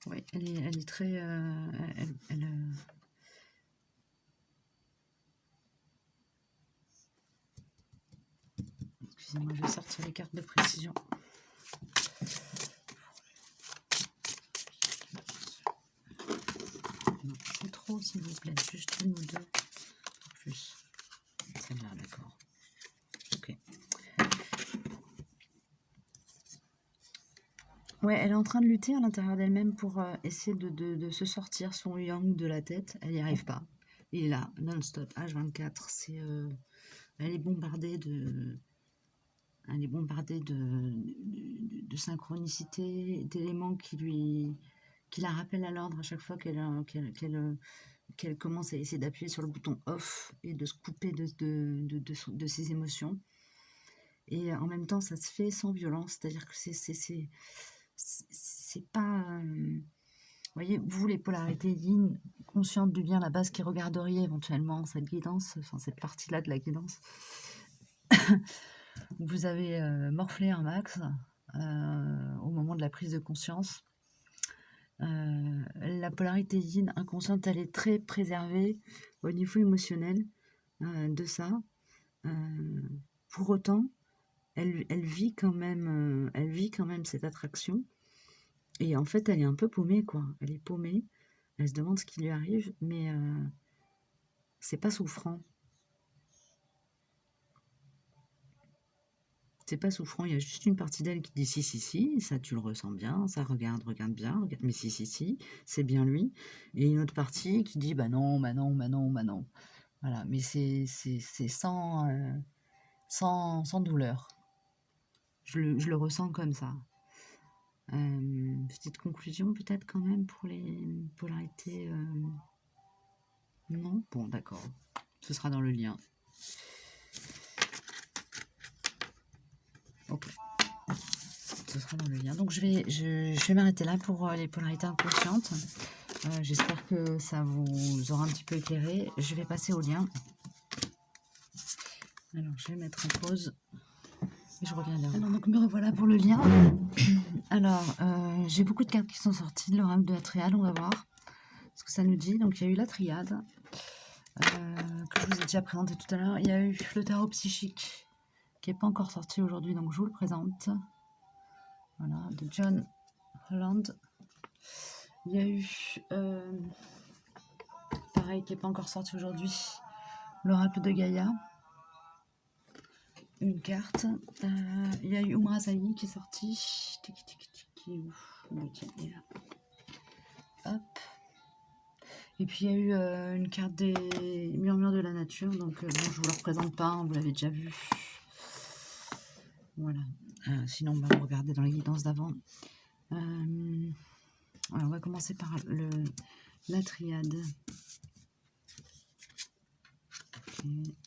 Oui, elle est très... Excusez-moi, je vais sortir les cartes de précision. Non, c'est trop, s'il vous plaît. Juste une ou deux. Plus. Celle-là, d'accord. Ok. Ouais, elle est en train de lutter à l'intérieur d'elle-même pour essayer de se sortir son yang de la tête. Elle n'y arrive pas. Il est là, non-stop, H24. Elle est bombardée de synchronicité, d'éléments qui la rappellent à l'ordre à chaque fois qu'elle commence à essayer d'appuyer sur le bouton off et de se couper de ses émotions. Et en même temps, ça se fait sans violence, c'est-à-dire que c'est pas... voyez, vous, les polarités yin, conscientes du bien, la base qui regarderiez éventuellement cette guidance, enfin cette partie-là de la guidance, vous avez morflé un max au moment de la prise de conscience. La polarité yin inconsciente, elle est très préservée au niveau émotionnel de ça. Pour autant, elle vit quand même cette attraction. Et en fait, elle est un peu paumée, quoi. Elle est paumée. Elle se demande ce qui lui arrive, mais c'est pas souffrant. C'est pas souffrant. Il y a juste une partie d'elle qui dit si, si, si, ça tu le ressens bien, ça regarde bien, regarde, mais si, si, si, c'est bien lui. Et une autre partie qui dit bah non, bah non, bah non, bah non. Voilà, mais c'est sans douleur. Je le ressens comme ça. Petite conclusion peut-être quand même pour les polarités. Non? Bon, d'accord. Ce sera dans le lien. Ok. Ce sera dans le lien. Donc je vais m'arrêter là pour les polarités inconscientes. J'espère que ça vous aura un petit peu éclairé. Je vais passer au lien. Alors je vais mettre en pause et je reviens là. Alors donc me revoilà pour le lien. Alors j'ai beaucoup de cartes qui sont sorties de l'oracle de la triade. On va voir ce que ça nous dit. Donc il y a eu la triade que je vous ai déjà présenté tout à l'heure. Il y a eu le tarot psychique qui n'est pas encore sorti aujourd'hui, donc je vous le présente. Voilà, de John Holland. Il y a eu, pareil, qui n'est pas encore sorti aujourd'hui, l'oracle de Gaïa. Une carte. Il y a eu Umra Zahi qui est sorti. Tiki, tiki, tiki, hop. Et puis il y a eu une carte des murmures de la nature. Donc bon, je vous la représente pas, vous l'avez déjà vu. Voilà. Sinon, on va regarder dans les guidances d'avant. On va commencer par la triade. Okay.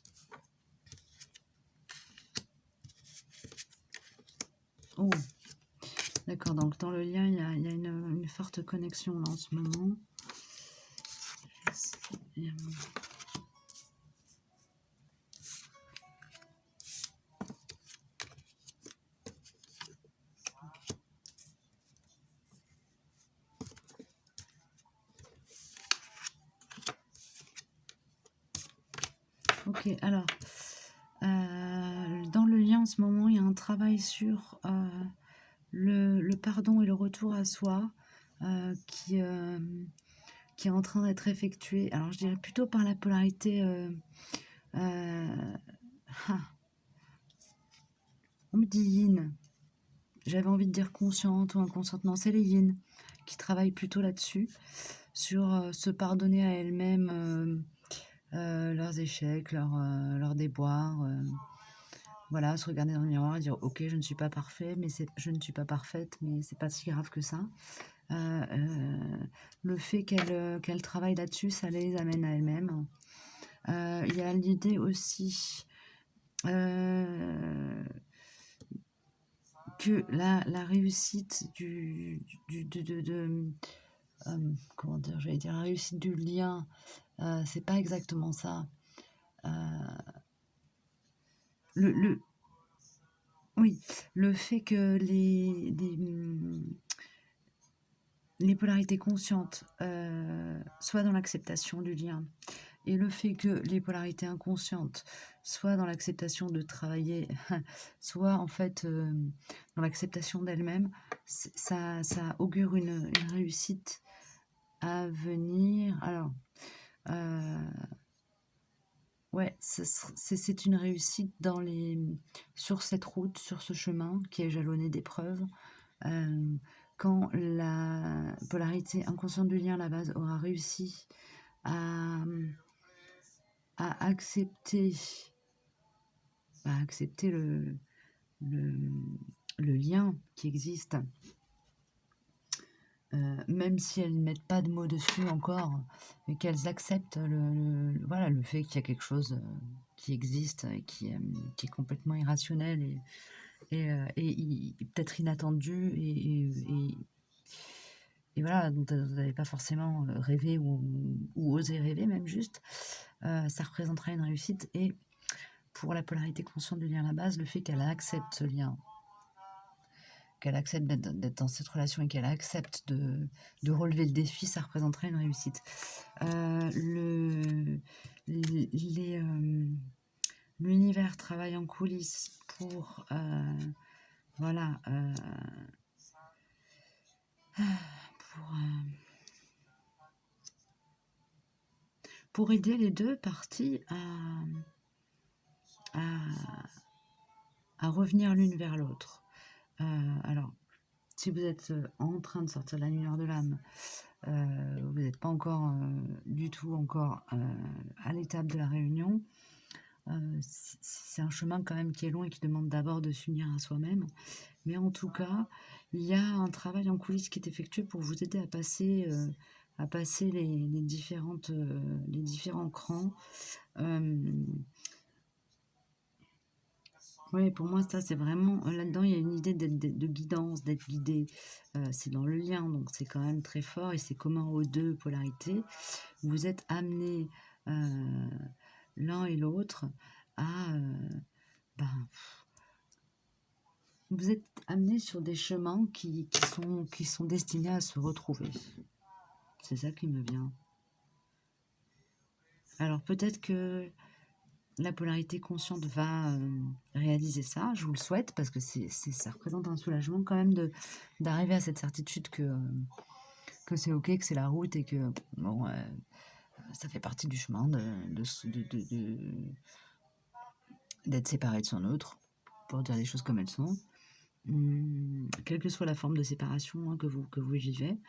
Oh, d'accord, donc dans le lien, il y a une forte connexion là en ce moment. Ok, alors, dans le lien en ce moment, il y a un travail sur le pardon et le retour à soi qui est en train d'être effectué. Alors, je dirais plutôt par la polarité... on me dit yin. J'avais envie de dire consciente ou inconsciente. Non, c'est les yin qui travaillent plutôt là-dessus, sur se pardonner à elles-mêmes leurs échecs, leurs déboires. Voilà, se regarder dans le miroir et dire ok, je ne suis pas parfait, mais je ne suis pas parfaite, mais c'est pas si grave que ça. Le fait qu'elles travaillent là-dessus, ça les amène à elles-mêmes. Il y a l'idée aussi que la réussite comment dire, j'allais dire la réussite du lien, c'est pas exactement ça. Oui, le fait que les polarités conscientes soient dans l'acceptation du lien et le fait que les polarités inconscientes soient dans l'acceptation de travailler, soit en fait dans l'acceptation d'elles-mêmes, ça augure une réussite à venir. Alors, ouais, c'est une réussite sur cette route, sur ce chemin qui est jalonné d'épreuves. Quand la polarité inconsciente du lien, à la base, aura réussi à accepter, le lien qui existe, même si elles ne mettent pas de mots dessus encore, mais qu'elles acceptent voilà, le fait qu'il y a quelque chose qui existe, qui est complètement irrationnel et peut-être inattendu et voilà, donc vous n'allez pas forcément rêver ou oser rêver même juste. Ça représentera une réussite. Et pour la polarité consciente du lien à la base, le fait qu'elle accepte ce lien, qu'elle accepte d'être dans cette relation et qu'elle accepte de relever le défi, ça représenterait une réussite. L'univers travaille en coulisses pour voilà pour aider les deux parties à revenir l'une vers l'autre. Alors, si vous êtes en train de sortir de la lumière de l'âme, vous n'êtes pas encore du tout encore à l'étape de la réunion, c'est un chemin quand même qui est long et qui demande d'abord de s'unir à soi-même. Mais en tout cas, il y a un travail en coulisses qui est effectué pour vous aider à passer les différents crans. Oui, pour moi, ça, c'est vraiment là-dedans, il y a une idée de guidance, d'être guidé. C'est dans le lien, donc c'est quand même très fort et c'est commun aux deux polarités. Vous êtes amenés l'un et l'autre à ben, vous êtes amenés sur des chemins qui sont destinés à se retrouver. C'est ça qui me vient. Alors peut-être que la polarité consciente va réaliser ça, je vous le souhaite, parce que ça représente un soulagement quand même d'arriver à cette certitude que c'est ok, que c'est la route et que bon, ça fait partie du chemin d'être séparé de son autre, pour dire les choses comme elles sont. Quelle que soit la forme de séparation que vous vivez.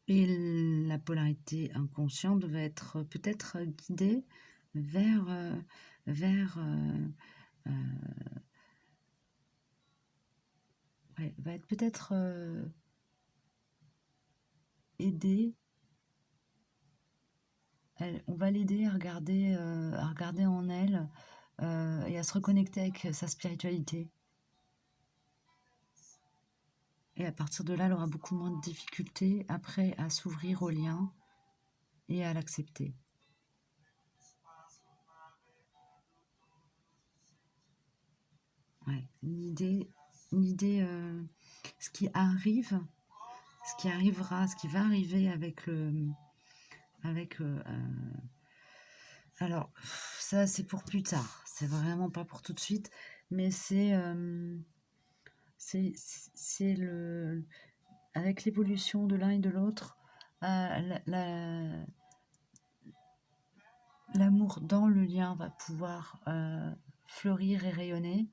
Et la polarité inconsciente va être peut-être guidée vers, va être peut-être aidée. On va l'aider à regarder en elle et à se reconnecter avec sa spiritualité. Et à partir de là, elle aura beaucoup moins de difficultés après à s'ouvrir au lien et à l'accepter. Ouais, une idée ce qui arrive, ce qui arrivera, ce qui va arriver avec alors ça c'est pour plus tard, c'est vraiment pas pour tout de suite, mais c'est le avec l'évolution de l'un et de l'autre, l'amour dans le lien va pouvoir fleurir et rayonner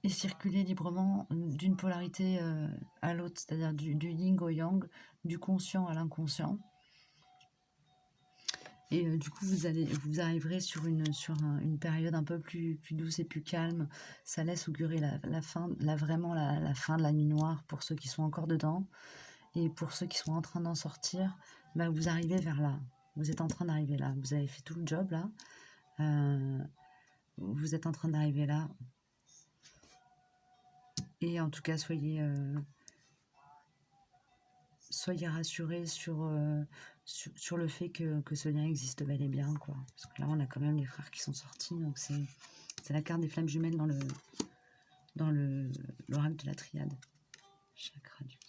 et circuler librement d'une polarité à l'autre, c'est-à-dire du yin au yang, du conscient à l'inconscient. Et du coup, vous arriverez sur une période un peu plus douce et plus calme. Ça laisse augurer la fin, vraiment la fin de la nuit noire pour ceux qui sont encore dedans. Et pour ceux qui sont en train d'en sortir, bah, vous arrivez vers là. Vous êtes en train d'arriver là. Vous avez fait tout le job là. Vous êtes en train d'arriver là. Et en tout cas, soyez rassurés sur le fait que ce lien existe bel et bien, quoi. Parce que là, on a quand même les frères qui sont sortis, donc c'est la carte des flammes jumelles dans l'oracle de la triade. Chakra du cœur.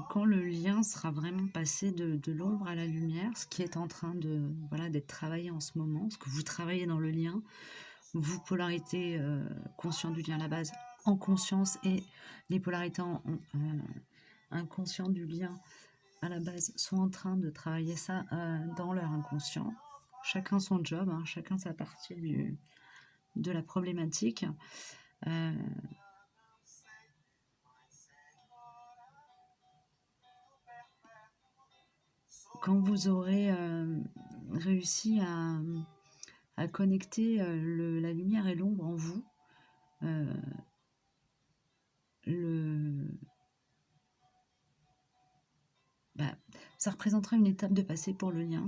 Quand le lien sera vraiment passé de l'ombre à la lumière, ce qui est en train d'être travaillé en ce moment, ce que vous travaillez dans le lien, vous polarité conscient du lien à la base en conscience et les polarités inconscientes du lien à la base sont en train de travailler ça dans leur inconscient. Chacun son job, hein, chacun sa partie de la problématique. quand vous aurez réussi à connecter la lumière et l'ombre en vous, ça représentera une étape de passé pour le lien.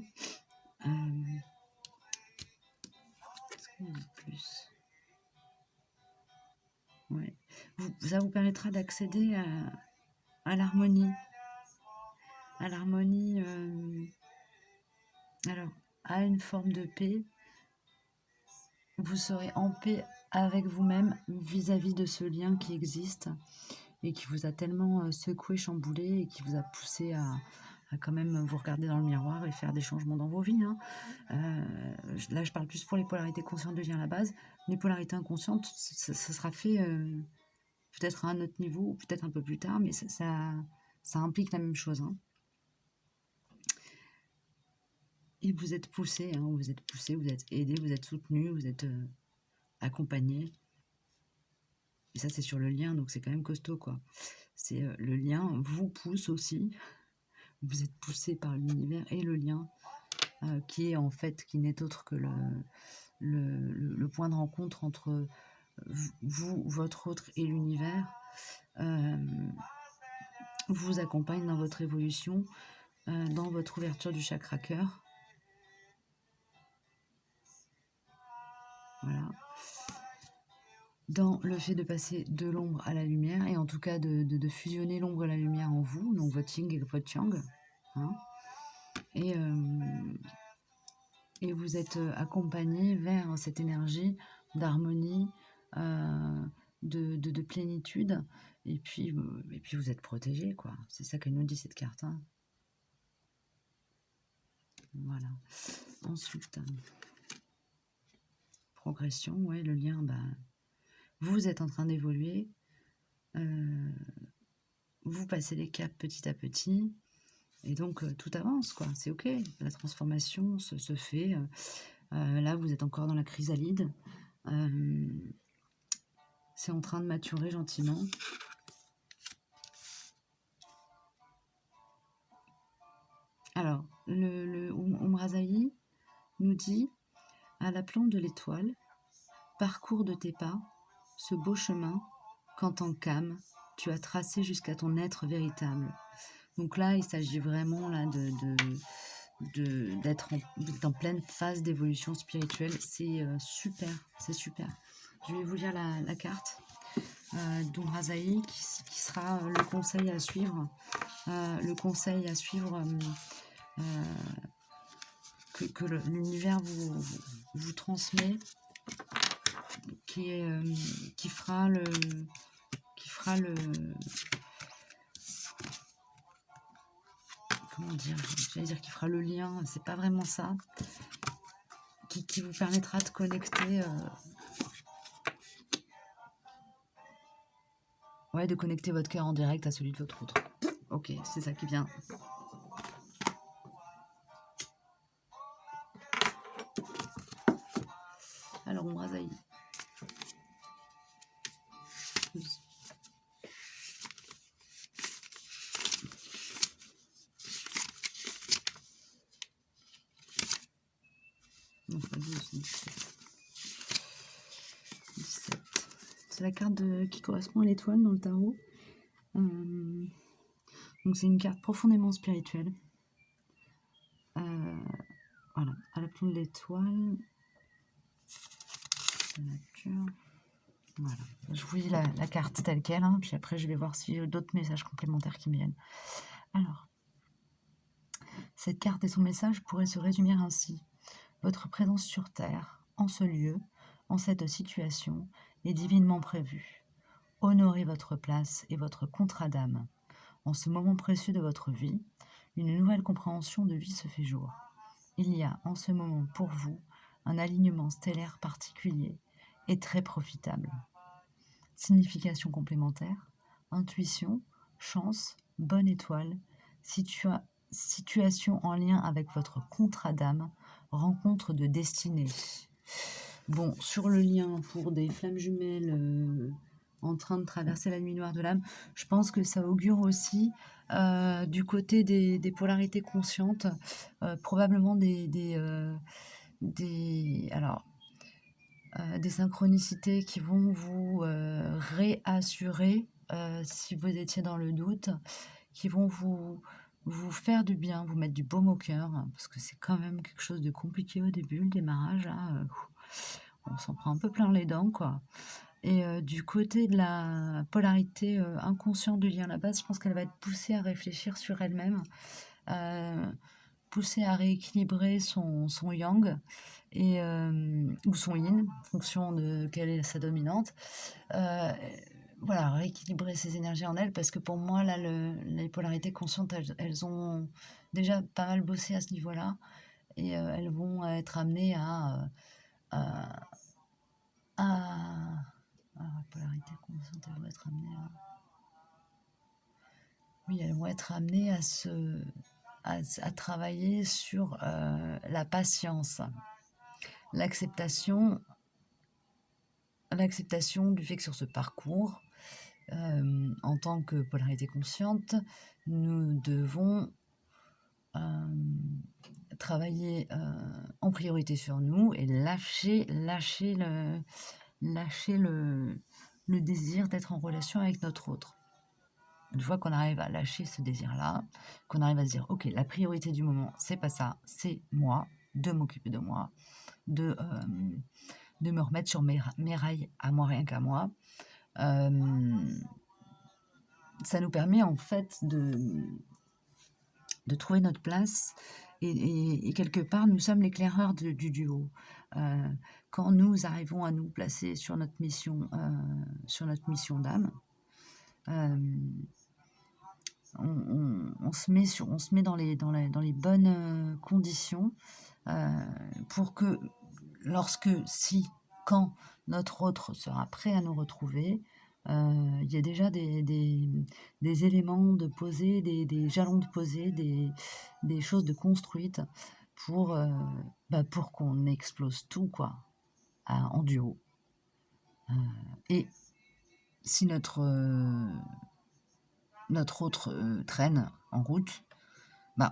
Plus. Ouais. Ça vous permettra d'accéder à l'harmonie. À l'harmonie, alors, à une forme de paix. Vous serez en paix avec vous-même vis-à-vis de ce lien qui existe et qui vous a tellement secoué, chamboulé et qui vous a poussé à quand même vous regarder dans le miroir et faire des changements dans vos vies. Hein. Là, je parle plus pour les polarités conscientes de lien à la base. Les polarités inconscientes, ça sera fait peut-être à un autre niveau ou peut-être un peu plus tard, mais ça implique la même chose. Hein. Et vous êtes poussé, hein, vous êtes poussé, vous êtes aidé, vous êtes soutenu, vous êtes accompagné. Et ça, c'est sur le lien, donc c'est quand même costaud, quoi. C'est le lien vous pousse aussi. Vous êtes poussé par l'univers et le lien, qui est en fait, qui n'est autre que le point de rencontre entre vous, votre autre et l'univers, vous accompagne dans votre évolution, dans votre ouverture du chakra cœur. Voilà. Dans le fait de passer de l'ombre à la lumière, et en tout cas de fusionner l'ombre et la lumière en vous, donc votre yin et votre yang. Hein. Et vous êtes accompagné vers cette énergie d'harmonie, de plénitude, et puis vous êtes protégé, quoi. C'est ça qu'elle nous dit, cette carte. Hein. Voilà. Ensuite, progression, ouais, le lien, vous êtes en train d'évoluer, vous passez les caps petit à petit, et donc tout avance, quoi. C'est ok, la transformation se fait. Là, vous êtes encore dans la chrysalide. C'est en train de maturer gentiment. Alors, le Umrazaï nous dit, à l'aplomb de l'étoile, parcours de tes pas ce beau chemin qu'en tant qu'âme, tu as tracé jusqu'à ton être véritable. Donc là, il s'agit vraiment là d'être en pleine phase d'évolution spirituelle. C'est super, c'est super. Je vais vous lire la carte d'Umrazaï qui sera le conseil à suivre. Que l'univers vous transmet, qui fera le comment dire, j'allais dire qui fera le lien, c'est pas vraiment ça, qui vous permettra de connecter de connecter votre cœur en direct à celui de votre autre. Ok, c'est ça qui vient. Alors, Umrazaï. Non, pas 12, 17. C'est la carte qui correspond à l'étoile dans le tarot. Donc c'est une carte profondément spirituelle. Voilà, à l'aplomb de l'étoile. La nature. Voilà. Je vous lis la carte telle qu'elle, hein, puis après je vais voir si j'ai d'autres messages complémentaires qui me viennent. Alors, cette carte et son message pourraient se résumer ainsi. Votre présence sur Terre, en ce lieu, en cette situation, est divinement prévue. Honorez votre place et votre contrat d'âme. En ce moment précieux de votre vie, une nouvelle compréhension de vie se fait jour. Il y a en ce moment pour vous un alignement stellaire particulier et très profitable. Signification complémentaire, intuition, chance, bonne étoile, situation en lien avec votre contrat d'âme, rencontre de destinée. Bon, sur le lien pour des flammes jumelles en train de traverser la nuit noire de l'âme. Je pense que ça augure aussi du côté des polarités conscientes, probablement alors, des synchronicités qui vont vous réassurer si vous étiez dans le doute, qui vont vous faire du bien, vous mettre du baume au cœur, parce que c'est quand même quelque chose de compliqué au début, le démarrage, là, on s'en prend un peu plein les dents, quoi. Et du côté de la polarité inconsciente du lien à la base, je pense qu'elle va être poussée à réfléchir sur elle-même, poussée à rééquilibrer son yang et, ou son yin, en fonction de quelle est sa dominante. Voilà, rééquilibrer ses énergies en elle, parce que pour moi, là, les polarités conscientes, elles ont déjà pas mal bossé à ce niveau-là, et elles vont être amenées à, polarité consciente, elles vont être amenées à... Oui, elles vont être amenées à travailler sur la patience, l'acceptation du fait que sur ce parcours, en tant que polarité consciente, nous devons travailler en priorité sur nous et lâcher le désir d'être en relation avec notre autre. Une fois qu'on arrive à lâcher ce désir-là, qu'on arrive à se dire, ok, la priorité du moment, c'est pas ça, c'est moi, de m'occuper de moi, de me remettre sur mes rails à moi, rien qu'à moi. Ça nous permet en fait de trouver notre place, et quelque part, nous sommes l'éclaireur du duo. Quand nous arrivons à nous placer sur notre mission d'âme, on se met dans les bonnes conditions pour que quand notre autre sera prêt à nous retrouver, il y a déjà des éléments de poser, des jalons de poser, des choses de construites pour qu'on explose tout, quoi, en duo. Et si notre autre traîne en route,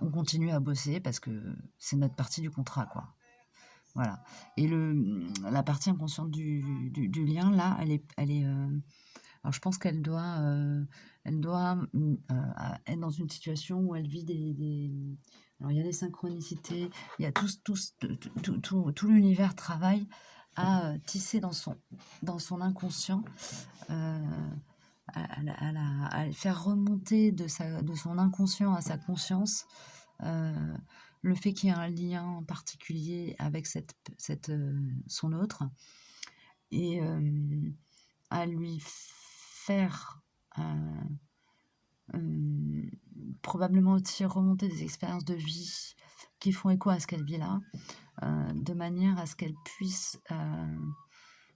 on continue à bosser parce que c'est notre partie du contrat, quoi. Voilà. Et la partie inconsciente du lien, là, elle est alors je pense qu'elle doit être dans une situation où elle vit alors il y a des synchronicités, il y a tout l'univers travaille à tisser dans son inconscient, à faire remonter de son inconscient à sa conscience le fait qu'il y ait un lien particulier avec son autre, et à lui faire probablement aussi remonter des expériences de vie qui font écho à ce qu'elle vit là, de manière à ce qu'elle puisse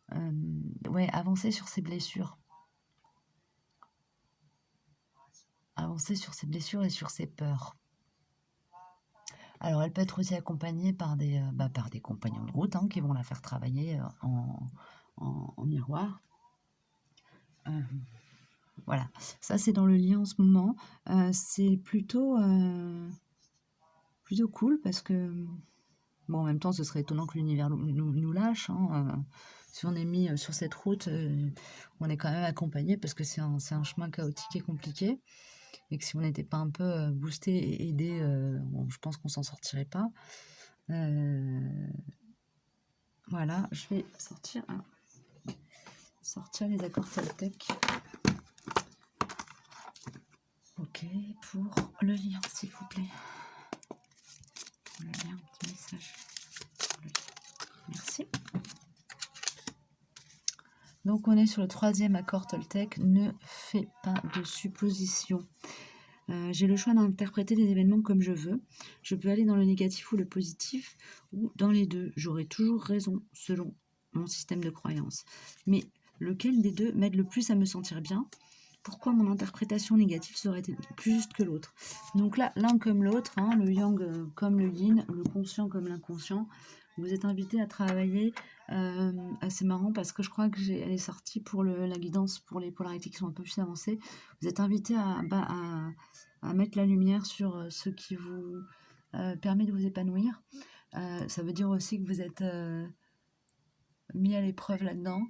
avancer sur ses blessures. Avancer sur ses blessures et sur ses peurs. Alors, elle peut être aussi accompagnée par des compagnons de route qui vont la faire travailler en miroir. Voilà, ça c'est dans le lien en ce moment. C'est plutôt cool, parce que, en même temps, ce serait étonnant que l'univers nous lâche. Si on est mis sur cette route, on est quand même accompagné, parce que c'est un chemin chaotique et compliqué. Et que si on n'était pas un peu boosté et aidé, je pense qu'on s'en sortirait pas. Voilà, je vais sortir les accords Toltec. Ok, pour le lien, s'il vous plaît. Le lien, petit message. Merci. Donc on est sur le 3e accord Toltec. Ne fais pas de suppositions. J'ai le choix d'interpréter des événements comme je veux. Je peux aller dans le négatif ou le positif, ou dans les deux. J'aurai toujours raison selon mon système de croyance. Mais lequel des deux m'aide le plus à me sentir bien? Pourquoi mon interprétation négative serait-elle plus juste que l'autre? Donc là, l'un comme l'autre, le yang comme le yin, le conscient comme l'inconscient, Vous êtes invité à travailler. C'est marrant parce que je crois que elle est sortie pour la guidance pour les polarités qui sont un peu plus avancées. Vous êtes invité à mettre la lumière sur ce qui vous permet de vous épanouir. Ça veut dire aussi que vous êtes mis à l'épreuve là-dedans.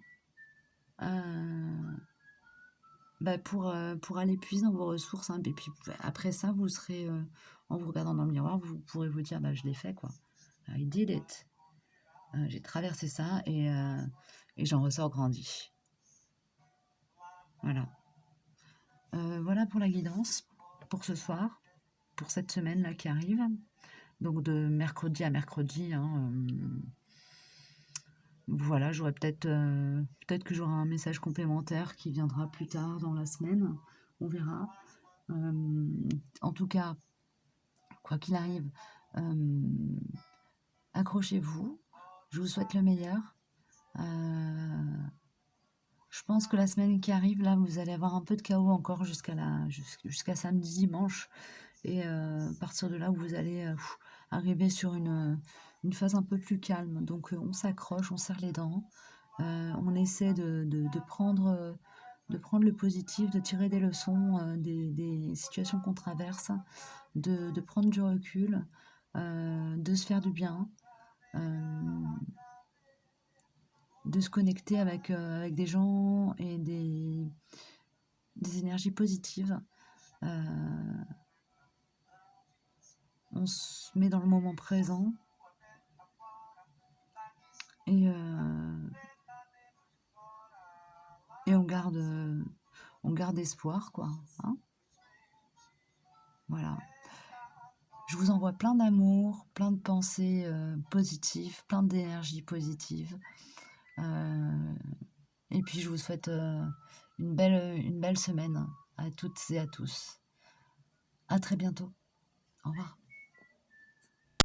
Pour aller puiser dans vos ressources, hein. Et puis après ça, vous serez, en vous regardant dans le miroir, vous pourrez vous dire, je l'ai fait, quoi. I did it. J'ai traversé ça et j'en ressors grandi. Voilà. Voilà pour la guidance, pour ce soir, pour cette semaine-là qui arrive. Donc de mercredi à mercredi, hein, voilà, j'aurai peut-être que j'aurai un message complémentaire qui viendra plus tard dans la semaine. On verra. En tout cas, quoi qu'il arrive, accrochez-vous. Je vous souhaite le meilleur. Je pense que la semaine qui arrive, là, vous allez avoir un peu de chaos encore jusqu'à samedi, dimanche. Et à partir de là, vous allez arriver sur une phase un peu plus calme. Donc, on s'accroche, on serre les dents. On essaie de prendre le positif, de tirer des leçons des situations qu'on traverse, de prendre du recul, de se faire du bien, de se connecter avec des gens et des énergies positives. On se met dans le moment présent et on garde espoir, quoi. Hein, voilà. Je vous envoie plein d'amour, plein de pensées positives, plein d'énergie positive. Et puis je vous souhaite une belle semaine à toutes et à tous. À très bientôt. Au revoir.